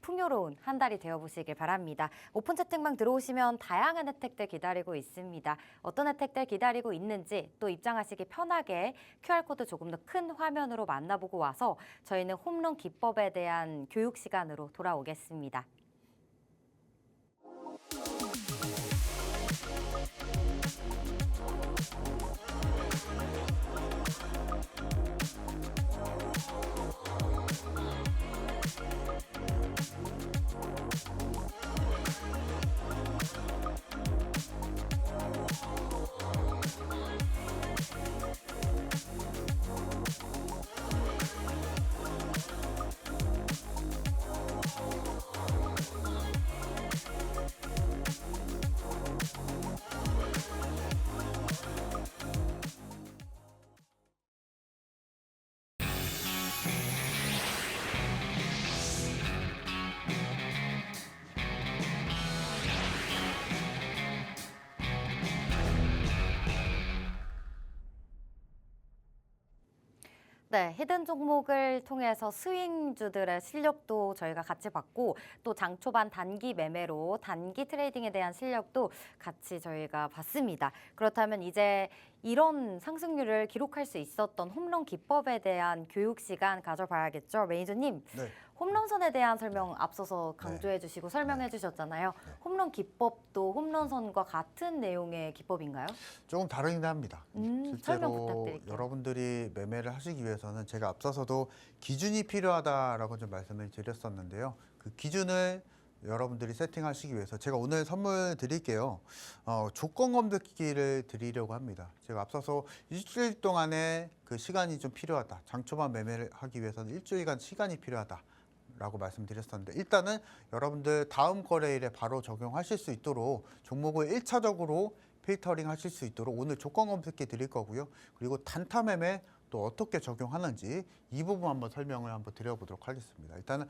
풍요로운 한 달이 되어보시길 바랍니다. 오픈 채팅방 들어오시면 다양한 혜택들 기다리고 있습니다. 어떤 혜택들 기다리고 있는지 또 입장하시기 편하게 QR코드 조금 더 큰 화면으로 만나보고 와서 저희는 홈런 기법에 대한 교육 시간으로 돌아오겠습니다. 네, 히든 종목을 통해서 스윙주들의 실력도 저희가 같이 봤고 또 장 초반 단기 매매로 단기 트레이딩에 대한 실력도 같이 저희가 봤습니다. 그렇다면 이제 이런 상승률을 기록할 수 있었던 홈런 기법에 대한 교육 시간 가져봐야겠죠. 매니저님, 네. 홈런선에 대한 설명 앞서서 강조해 주시고 설명해 주셨잖아요. 홈런 기법도 홈런선과 같은 내용의 기법인가요? 조금 다르긴 합니다. 설명 실제로 부탁드릴게요. 여러분들이 매매를 하시기 위해서는 제가 앞서서도 기준이 필요하다라고 좀 말씀을 드렸었는데요. 그 기준을 여러분들이 세팅하시기 위해서 제가 오늘 선물 드릴게요. 조건 검색기를 드리려고 합니다. 제가 앞서서 일주일 동안의 그 시간이 좀 필요하다. 장초반 매매를 하기 위해서는 일주일간 시간이 필요하다. 라고 말씀드렸었는데 일단은 여러분들 다음 거래일에 바로 적용하실 수 있도록 종목을 1차적으로 필터링 하실 수 있도록 오늘 조건 검색기 드릴 거고요. 그리고 단타 매매 또 어떻게 적용하는지 이 부분 한번 설명을 한번 드려보도록 하겠습니다. 일단은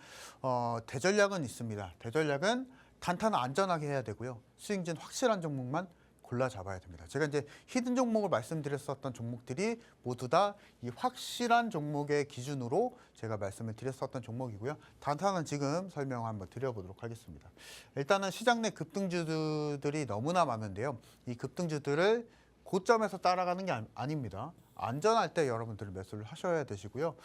대전략은 있습니다. 대전략은 단타는 안전하게 해야 되고요. 스윙진 확실한 종목만 골라 잡아야 됩니다. 제가 이제 히든 종목을 말씀드렸었던 종목들이 모두 다 이 확실한 종목의 기준으로 제가 말씀을 드렸었던 종목이고요. 단타는 지금 설명 한번 드려보도록 하겠습니다. 일단은 시장 내 급등주들이 너무나 많은데요. 이 급등주들을 고점에서 따라가는 게 아닙니다. 안전할 때 여러분들이 매수를 하셔야 되시고요.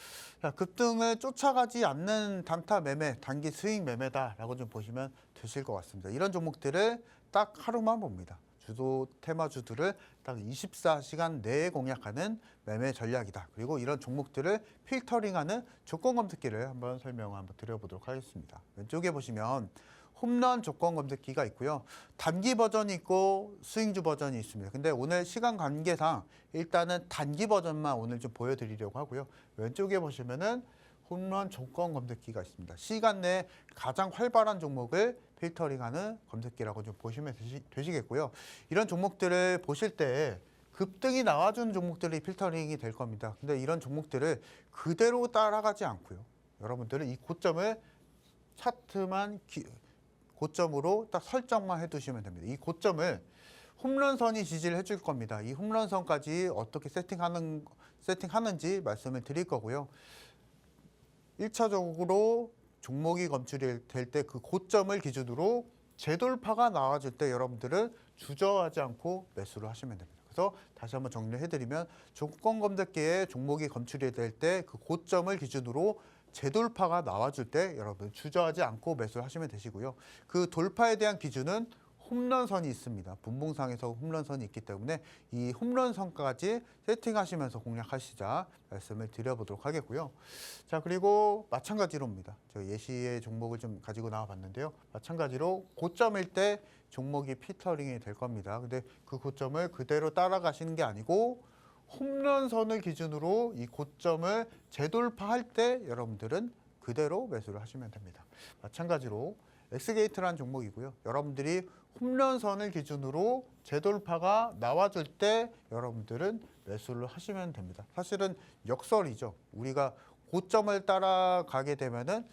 급등을 쫓아가지 않는 단타 매매, 단기 스윙 매매다라고 좀 보시면 되실 것 같습니다. 이런 종목들을 딱 하루만 봅니다. 주도 테마주들을 딱 24시간 내에 공략하는 매매 전략이다. 그리고 이런 종목들을 필터링하는 조건 검색기를 한번 설명을 한번 드려보도록 하겠습니다. 왼쪽에 보시면 홈런 조건 검색기가 있고요. 단기 버전이 있고 스윙주 버전이 있습니다. 근데 오늘 시간 관계상 일단은 단기 버전만 오늘 좀 보여드리려고 하고요. 왼쪽에 보시면은 홈런 조건 검색기가 있습니다. 시간 내에 가장 활발한 종목을 필터링하는 검색기라고 좀 보시면 되시겠고요. 이런 종목들을 보실 때 급등이 나와주는 종목들이 필터링이 될 겁니다. 근데 이런 종목들을 그대로 따라가지 않고요. 여러분들은 이 고점을 차트만 고점으로 딱 설정만 해두시면 됩니다. 이 고점을 홈런선이 지지를 해줄 겁니다. 이 홈런선까지 어떻게 세팅하는지 말씀을 드릴 거고요. 1차적으로 종목이 검출이 될 때 그 고점을 기준으로 재돌파가 나와줄 때 여러분들은 주저하지 않고 매수를 하시면 됩니다. 그래서 다시 한번 정리를 해드리면 조건 검색기에 종목이 검출이 될 때 그 고점을 기준으로 재돌파가 나와줄 때 여러분 주저하지 않고 매수를 하시면 되시고요. 그 돌파에 대한 기준은 홈런선이 있습니다. 분봉상에서 홈런선이 있기 때문에 이 홈런선까지 세팅하시면서 공략하시자 말씀을 드려보도록 하겠고요. 자, 그리고 마찬가지로입니다. 저 예시의 종목을 좀 가지고 나와봤는데요. 마찬가지로 고점일 때 종목이 필터링이 될 겁니다. 근데 그 고점을 그대로 따라가시는 게 아니고 홈런선을 기준으로 이 고점을 재돌파할 때 여러분들은 그대로 매수를 하시면 됩니다. 마찬가지로 엑스게이트라는 종목이고요. 여러분들이 홈런선을 기준으로 재돌파가 나와줄 때 여러분들은 매수를 하시면 됩니다. 사실은 역설이죠. 우리가 고점을 따라가게 되면은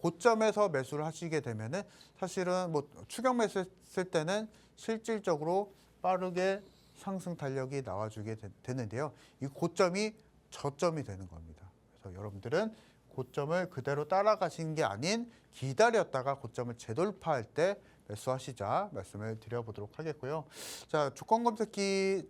고점에서 매수를 하시게 되면은 사실은 뭐 추격 매수했을 때는 실질적으로 빠르게 상승 탄력이 나와주게 되는데요. 이 고점이 저점이 되는 겁니다. 그래서 여러분들은 고점을 그대로 따라가신 게 아닌 기다렸다가 고점을 재돌파할 때 매수하시자 말씀을 드려보도록 하겠고요. 자, 조건 검색기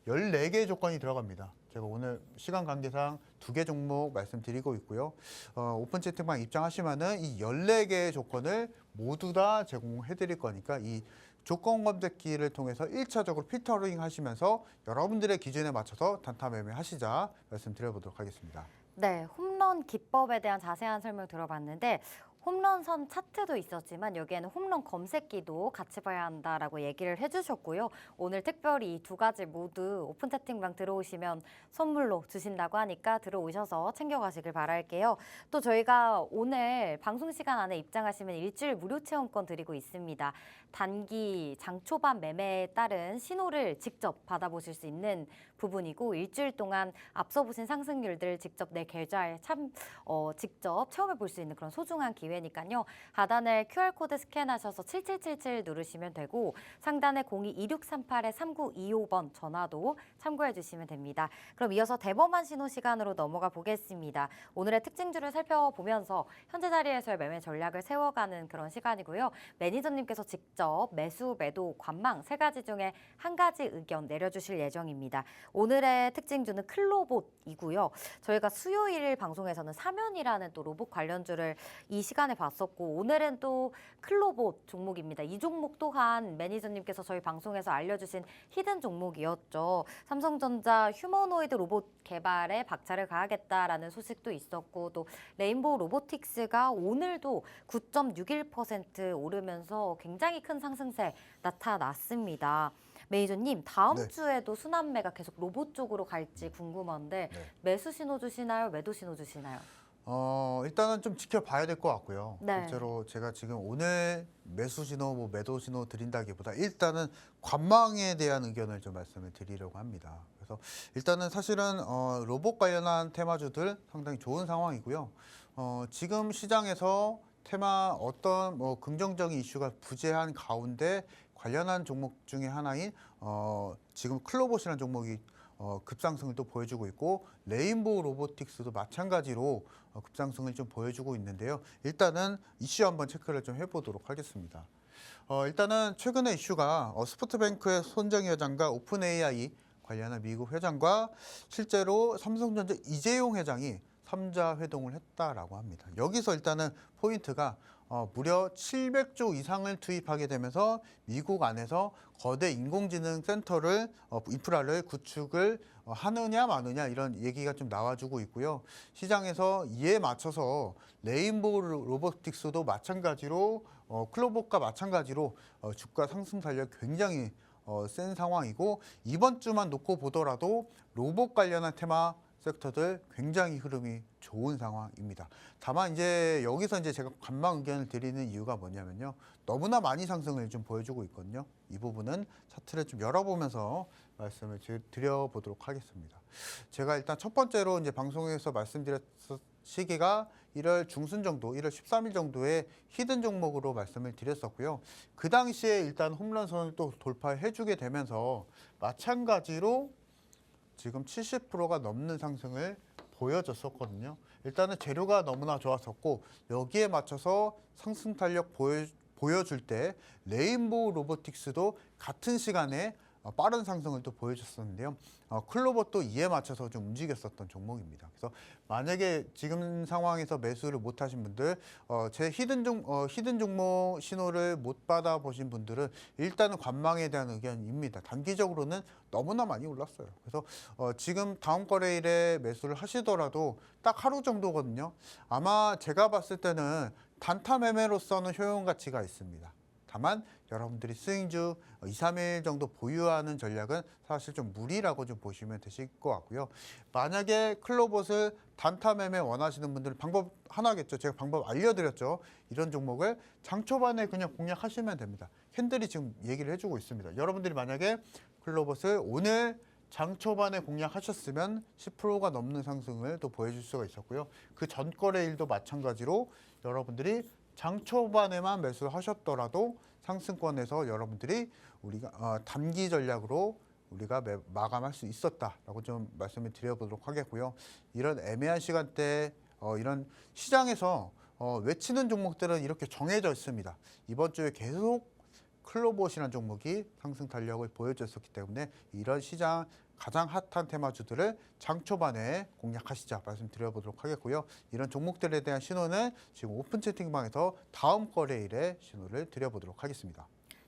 14개의 조건이 들어갑니다. 제가 오늘 시간 관계상 2개 종목 말씀드리고 있고요. 오픈 채팅방 입장하시면은 이 14개의 조건을 모두 다 제공해 드릴 거니까 이 조건 검색기를 통해서 1차적으로 필터링 하시면서 여러분들의 기준에 맞춰서 단타 매매 하시자 말씀드려보도록 하겠습니다. 네, 홈런 기법에 대한 자세한 설명 들어봤는데 홈런선 차트도 있었지만 여기에는 홈런 검색기도 같이 봐야 한다라고 얘기를 해주셨고요. 오늘 특별히 이 2가지 모두 오픈 채팅방 들어오시면 선물로 주신다고 하니까 들어오셔서 챙겨가시길 바랄게요. 또 저희가 오늘 방송 시간 안에 입장하시면 일주일 무료 체험권 드리고 있습니다. 단기 장초반 매매에 따른 신호를 직접 받아보실 수 있는 부분이고 일주일 동안 앞서 보신 상승률들 직접 내 계좌에 직접 체험해 볼 수 있는 그런 소중한 기회니까요. 하단에 QR코드 스캔하셔서 7777 누르시면 되고 상단에 02-2638-3925번 전화도 참고해 주시면 됩니다. 그럼 이어서 대범한 신호 시간으로 넘어가 보겠습니다. 오늘의 특징주를 살펴보면서 현재 자리에서의 매매 전략을 세워가는 그런 시간이고요. 매니저님께서 직접 매수, 매도, 관망 3가지 중에 1가지 의견 내려주실 예정입니다. 오늘의 특징주는 클로봇이고요. 저희가 수요일 방송에서는 사면이라는 또 로봇 관련주를 이 시간에 봤었고 오늘은 또 클로봇 종목입니다. 이 종목 또한 매니저님께서 저희 방송에서 알려주신 히든 종목이었죠. 삼성전자 휴머노이드 로봇 개발에 박차를 가하겠다라는 소식도 있었고 또 레인보우 로보틱스가 오늘도 9.61% 오르면서 굉장히 큰 상승세 나타났습니다. 매니저님, 다음 네. 주에도 순환매가 계속 로봇 쪽으로 갈지 궁금한데 네. 매수 신호 주시나요? 매도 신호 주시나요? 일단은 좀 지켜봐야 될 것 같고요. 네. 실제로 제가 지금 오늘 매수 신호, 뭐 매도 신호 드린다기보다 일단은 관망에 대한 의견을 좀 말씀을 드리려고 합니다. 그래서 일단은 사실은 로봇 관련한 테마주들 상당히 좋은 상황이고요. 지금 시장에서 테마 어떤 뭐 긍정적인 이슈가 부재한 가운데 관련한 종목 중에 하나인 지금 클로봇이라는 종목이 급상승을 또 보여주고 있고 레인보우 로보틱스도 마찬가지로 급상승을 좀 보여주고 있는데요. 일단은 이슈 한번 체크를 좀 해보도록 하겠습니다. 일단은 최근에 이슈가 스포트뱅크의 손정희 회장과 오픈 AI 관련한 미국 회장과 실제로 삼성전자 이재용 회장이 3자 회동을 했다라고 합니다. 여기서 일단은 포인트가 무려 700조 이상을 투입하게 되면서 미국 안에서 거대 인공지능 센터를 인프라를 구축을 하느냐 마느냐 이런 얘기가 좀 나와주고 있고요. 시장에서 이에 맞춰서 레인보우 로보틱스도 마찬가지로 클로봇과 마찬가지로 주가 상승 살력 굉장히 센 상황이고 이번 주만 놓고 보더라도 로봇 관련한 테마 섹터들 굉장히 흐름이 좋은 상황입니다. 다만 이제 여기서 이제 제가 관망 의견을 드리는 이유가 뭐냐면요. 너무나 많이 상승을 좀 보여주고 있거든요. 이 부분은 차트를 좀 열어보면서 말씀을 드려보도록 하겠습니다. 제가 일단 첫 번째로 이제 방송에서 말씀드렸던 시기가 1월 중순 정도, 1월 13일 정도의 히든 종목으로 말씀을 드렸었고요. 그 당시에 일단 홈런선을 또 돌파해주게 되면서 마찬가지로 지금 70%가 넘는 상승을 보여줬었거든요. 일단은 재료가 너무나 좋았었고 여기에 맞춰서 상승 탄력 보여줄 때 레인보우 로보틱스도 같은 시간에 빠른 상승을 또 보여줬었는데요. 클로봇도 이에 맞춰서 좀 움직였었던 종목입니다. 그래서 만약에 지금 상황에서 매수를 못 하신 분들, 제 히든 종목 신호를 못 받아 보신 분들은 일단은 관망에 대한 의견입니다. 단기적으로는 너무나 많이 올랐어요. 그래서 지금 다음 거래일에 매수를 하시더라도 딱 하루 정도거든요. 아마 제가 봤을 때는 단타 매매로서는 효용 가치가 있습니다. 다만 여러분들이 스윙주 2, 3일 정도 보유하는 전략은 사실 좀 무리라고 좀 보시면 되실 것 같고요. 만약에 클로봇을 단타 매매 원하시는 분들은 방법 하나겠죠. 제가 방법 알려드렸죠. 이런 종목을 장 초반에 그냥 공략하시면 됩니다. 캔들이 지금 얘기를 해주고 있습니다. 여러분들이 만약에 클로봇을 오늘 장 초반에 공략하셨으면 10%가 넘는 상승을 또 보여줄 수가 있었고요. 그 전 거래일도 마찬가지로 여러분들이 장 초반에만 매수를 하셨더라도 상승권에서 여러분들이 우리가 단기 전략으로 우리가 마감할 수 있었다라고 좀 말씀을 드려보도록 하겠고요. 이런 애매한 시간대 이런 시장에서 외치는 종목들은 이렇게 정해져 있습니다. 이번 주에 계속 클로봇이라는 종목이 상승 탄력을 보여줬었기 때문에 이런 시장 가장 핫한 테마주들을 장 초반에 공략하시자 말씀드려보도록 하겠고요. 이런 종목들에 대한 신호는 지금 오픈 채팅방에서 다음 거래일에 신호를 드려보도록 하겠습니다.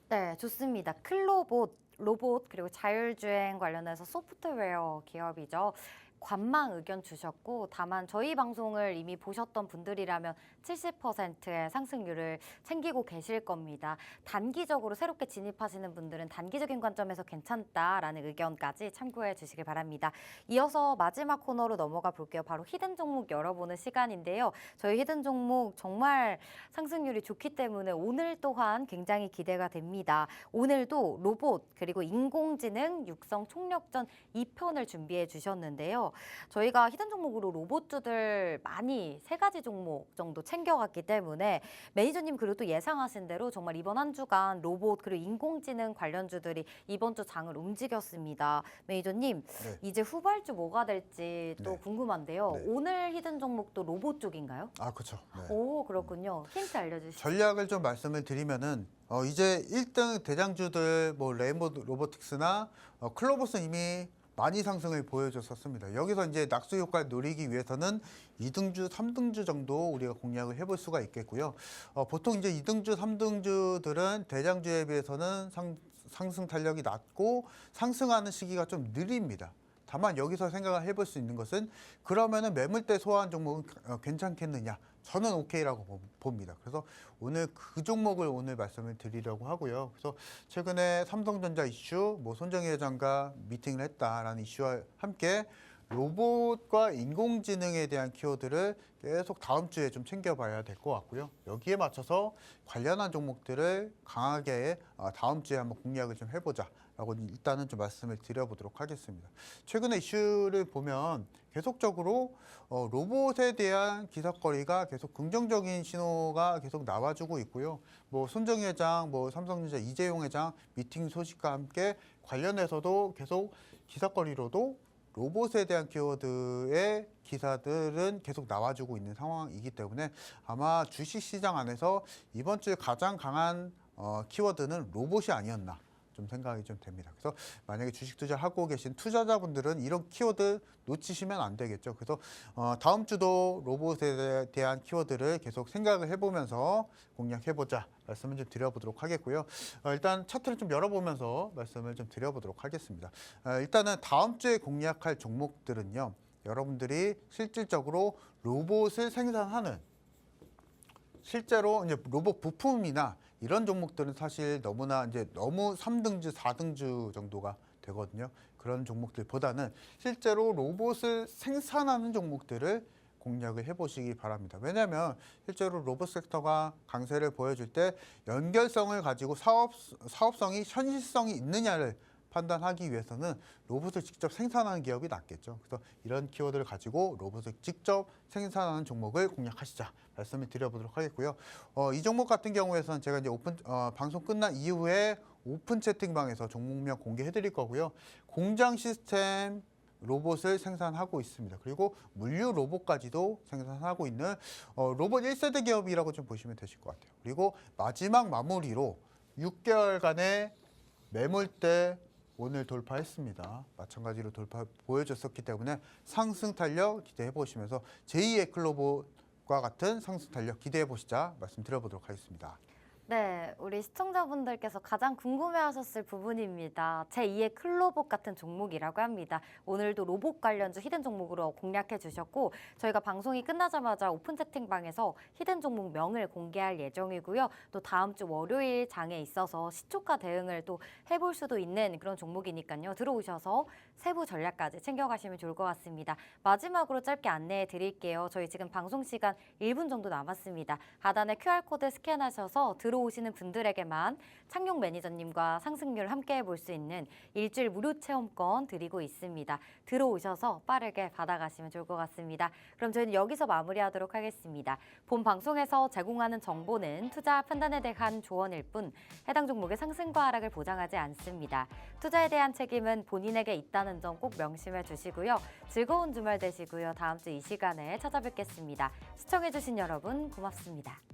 네, 좋습니다. 클로봇, 로봇 그리고 자율주행 관련해서 소프트웨어 기업이죠. 관망 의견 주셨고 다만 저희 방송을 이미 보셨던 분들이라면 70%의 상승률을 챙기고 계실 겁니다. 단기적으로 새롭게 진입하시는 분들은 단기적인 관점에서 괜찮다라는 의견까지 참고해 주시길 바랍니다. 이어서 마지막 코너로 넘어가 볼게요. 바로 히든 종목 열어보는 시간인데요. 저희 히든 종목 정말 상승률이 좋기 때문에 오늘 또한 굉장히 기대가 됩니다. 오늘도 로봇 그리고 인공지능 육성 총력전 2편을 준비해 주셨는데요. 저희가 히든 종목으로 로봇주들 많이 3가지 종목 정도 챙겨갔기 때문에 매니저님 그리고 또 예상하신 대로 정말 이번 한 주간 로봇 그리고 인공지능 관련주들이 이번 주 장을 움직였습니다. 매니저님 네. 이제 후발주 뭐가 될지 또 네. 궁금한데요. 네. 오늘 히든 종목도 로봇 쪽인가요? 그렇죠. 네. 오 그렇군요. 힌트 알려주시죠. 전략을 좀 말씀을 드리면은 이제 1등 대장주들 뭐 레인보우 로보틱스나 클로버스는 이미 많이 상승을 보여줬었습니다. 여기서 이제 낙수 효과를 노리기 위해서는 2등주, 3등주 정도 우리가 공략을 해볼 수가 있겠고요. 보통 이제 2등주, 3등주들은 대장주에 비해서는 상승 탄력이 낮고 상승하는 시기가 좀 느립니다. 다만 여기서 생각을 해볼 수 있는 것은 그러면은 매물대 소화한 종목은 괜찮겠느냐? 저는 오케이라고 봅니다. 그래서 오늘 그 종목을 오늘 말씀을 드리려고 하고요. 그래서 최근에 삼성전자 이슈, 뭐 손정희 회장과 미팅을 했다라는 이슈와 함께 로봇과 인공지능에 대한 키워드를 계속 다음 주에 좀 챙겨봐야 될 것 같고요. 여기에 맞춰서 관련한 종목들을 강하게 다음 주에 한번 공략을 좀 해보자라고 일단은 좀 말씀을 드려보도록 하겠습니다. 최근에 이슈를 보면 계속적으로 로봇에 대한 기사거리가 계속 긍정적인 신호가 계속 나와주고 있고요. 뭐 손정희 회장, 뭐 삼성전자 이재용 회장 미팅 소식과 함께 관련해서도 계속 기사거리로도 로봇에 대한 키워드의 기사들은 계속 나와주고 있는 상황이기 때문에 아마 주식시장 안에서 이번 주에 가장 강한 키워드는 로봇이 아니었나 좀 생각이 좀 됩니다. 그래서 만약에 주식 투자하고 계신 투자자분들은 이런 키워드 놓치시면 안 되겠죠. 그래서 다음 주도 로봇에 대한 키워드를 계속 생각을 해보면서 공략해보자 말씀을 좀 드려보도록 하겠고요. 일단 차트를 좀 열어보면서 말씀을 좀 드려보도록 하겠습니다. 일단은 다음 주에 공략할 종목들은요. 여러분들이 실질적으로 로봇을 생산하는 실제로 이제 로봇 부품이나 이런 종목들은 사실 너무나 이제 너무 3등주, 4등주 정도가 되거든요. 그런 종목들보다는 실제로 로봇을 생산하는 종목들을 공략을 해보시기 바랍니다. 왜냐하면 실제로 로봇 섹터가 강세를 보여줄 때 연결성을 가지고 사업성이 현실성이 있느냐를 판단하기 위해서는 로봇을 직접 생산하는 기업이 낫겠죠. 그래서 이런 키워드를 가지고 로봇을 직접 생산하는 종목을 공략하시자 말씀을 드려보도록 하겠고요. 이 종목 같은 경우에는 제가 이제 방송 끝난 이후에 오픈 채팅방에서 종목명 공개해 드릴 거고요. 공장 시스템 로봇을 생산하고 있습니다. 그리고 물류 로봇까지도 생산하고 있는 로봇 1세대 기업이라고 좀 보시면 되실 것 같아요. 그리고 마지막 마무리로 6개월간의 매물대 오늘 돌파했습니다. 마찬가지로 돌파 보여줬었기 때문에 상승 탄력 기대해 보시면서 제2의 클로봇과 같은 상승 탄력 기대해 보시자 말씀드려보도록 하겠습니다. 네, 우리 시청자분들께서 가장 궁금해하셨을 부분입니다. 제2의 클로봇 같은 종목이라고 합니다. 오늘도 로봇 관련주 히든 종목으로 공략해 주셨고 저희가 방송이 끝나자마자 오픈 채팅방에서 히든 종목 명을 공개할 예정이고요. 또 다음 주 월요일 장에 있어서 시초가 대응을 또 해볼 수도 있는 그런 종목이니까요. 들어오셔서 세부 전략까지 챙겨가시면 좋을 것 같습니다. 마지막으로 짧게 안내해 드릴게요. 저희 지금 방송 시간 1분 정도 남았습니다. 하단에 QR코드 스캔하셔서 들어오시는 분들에게만 창용 매니저님과 상승률 함께 볼 수 있는 일주일 무료 체험권 드리고 있습니다. 들어오셔서 빠르게 받아가시면 좋을 것 같습니다. 그럼 저희는 여기서 마무리하도록 하겠습니다. 본 방송에서 제공하는 정보는 투자 판단에 대한 조언일 뿐 해당 종목의 상승과 하락을 보장하지 않습니다. 투자에 대한 책임은 본인에게 있다는 점 꼭 명심해 주시고요. 즐거운 주말 되시고요. 다음 주 이 시간에 찾아뵙겠습니다. 시청해주신 여러분 고맙습니다.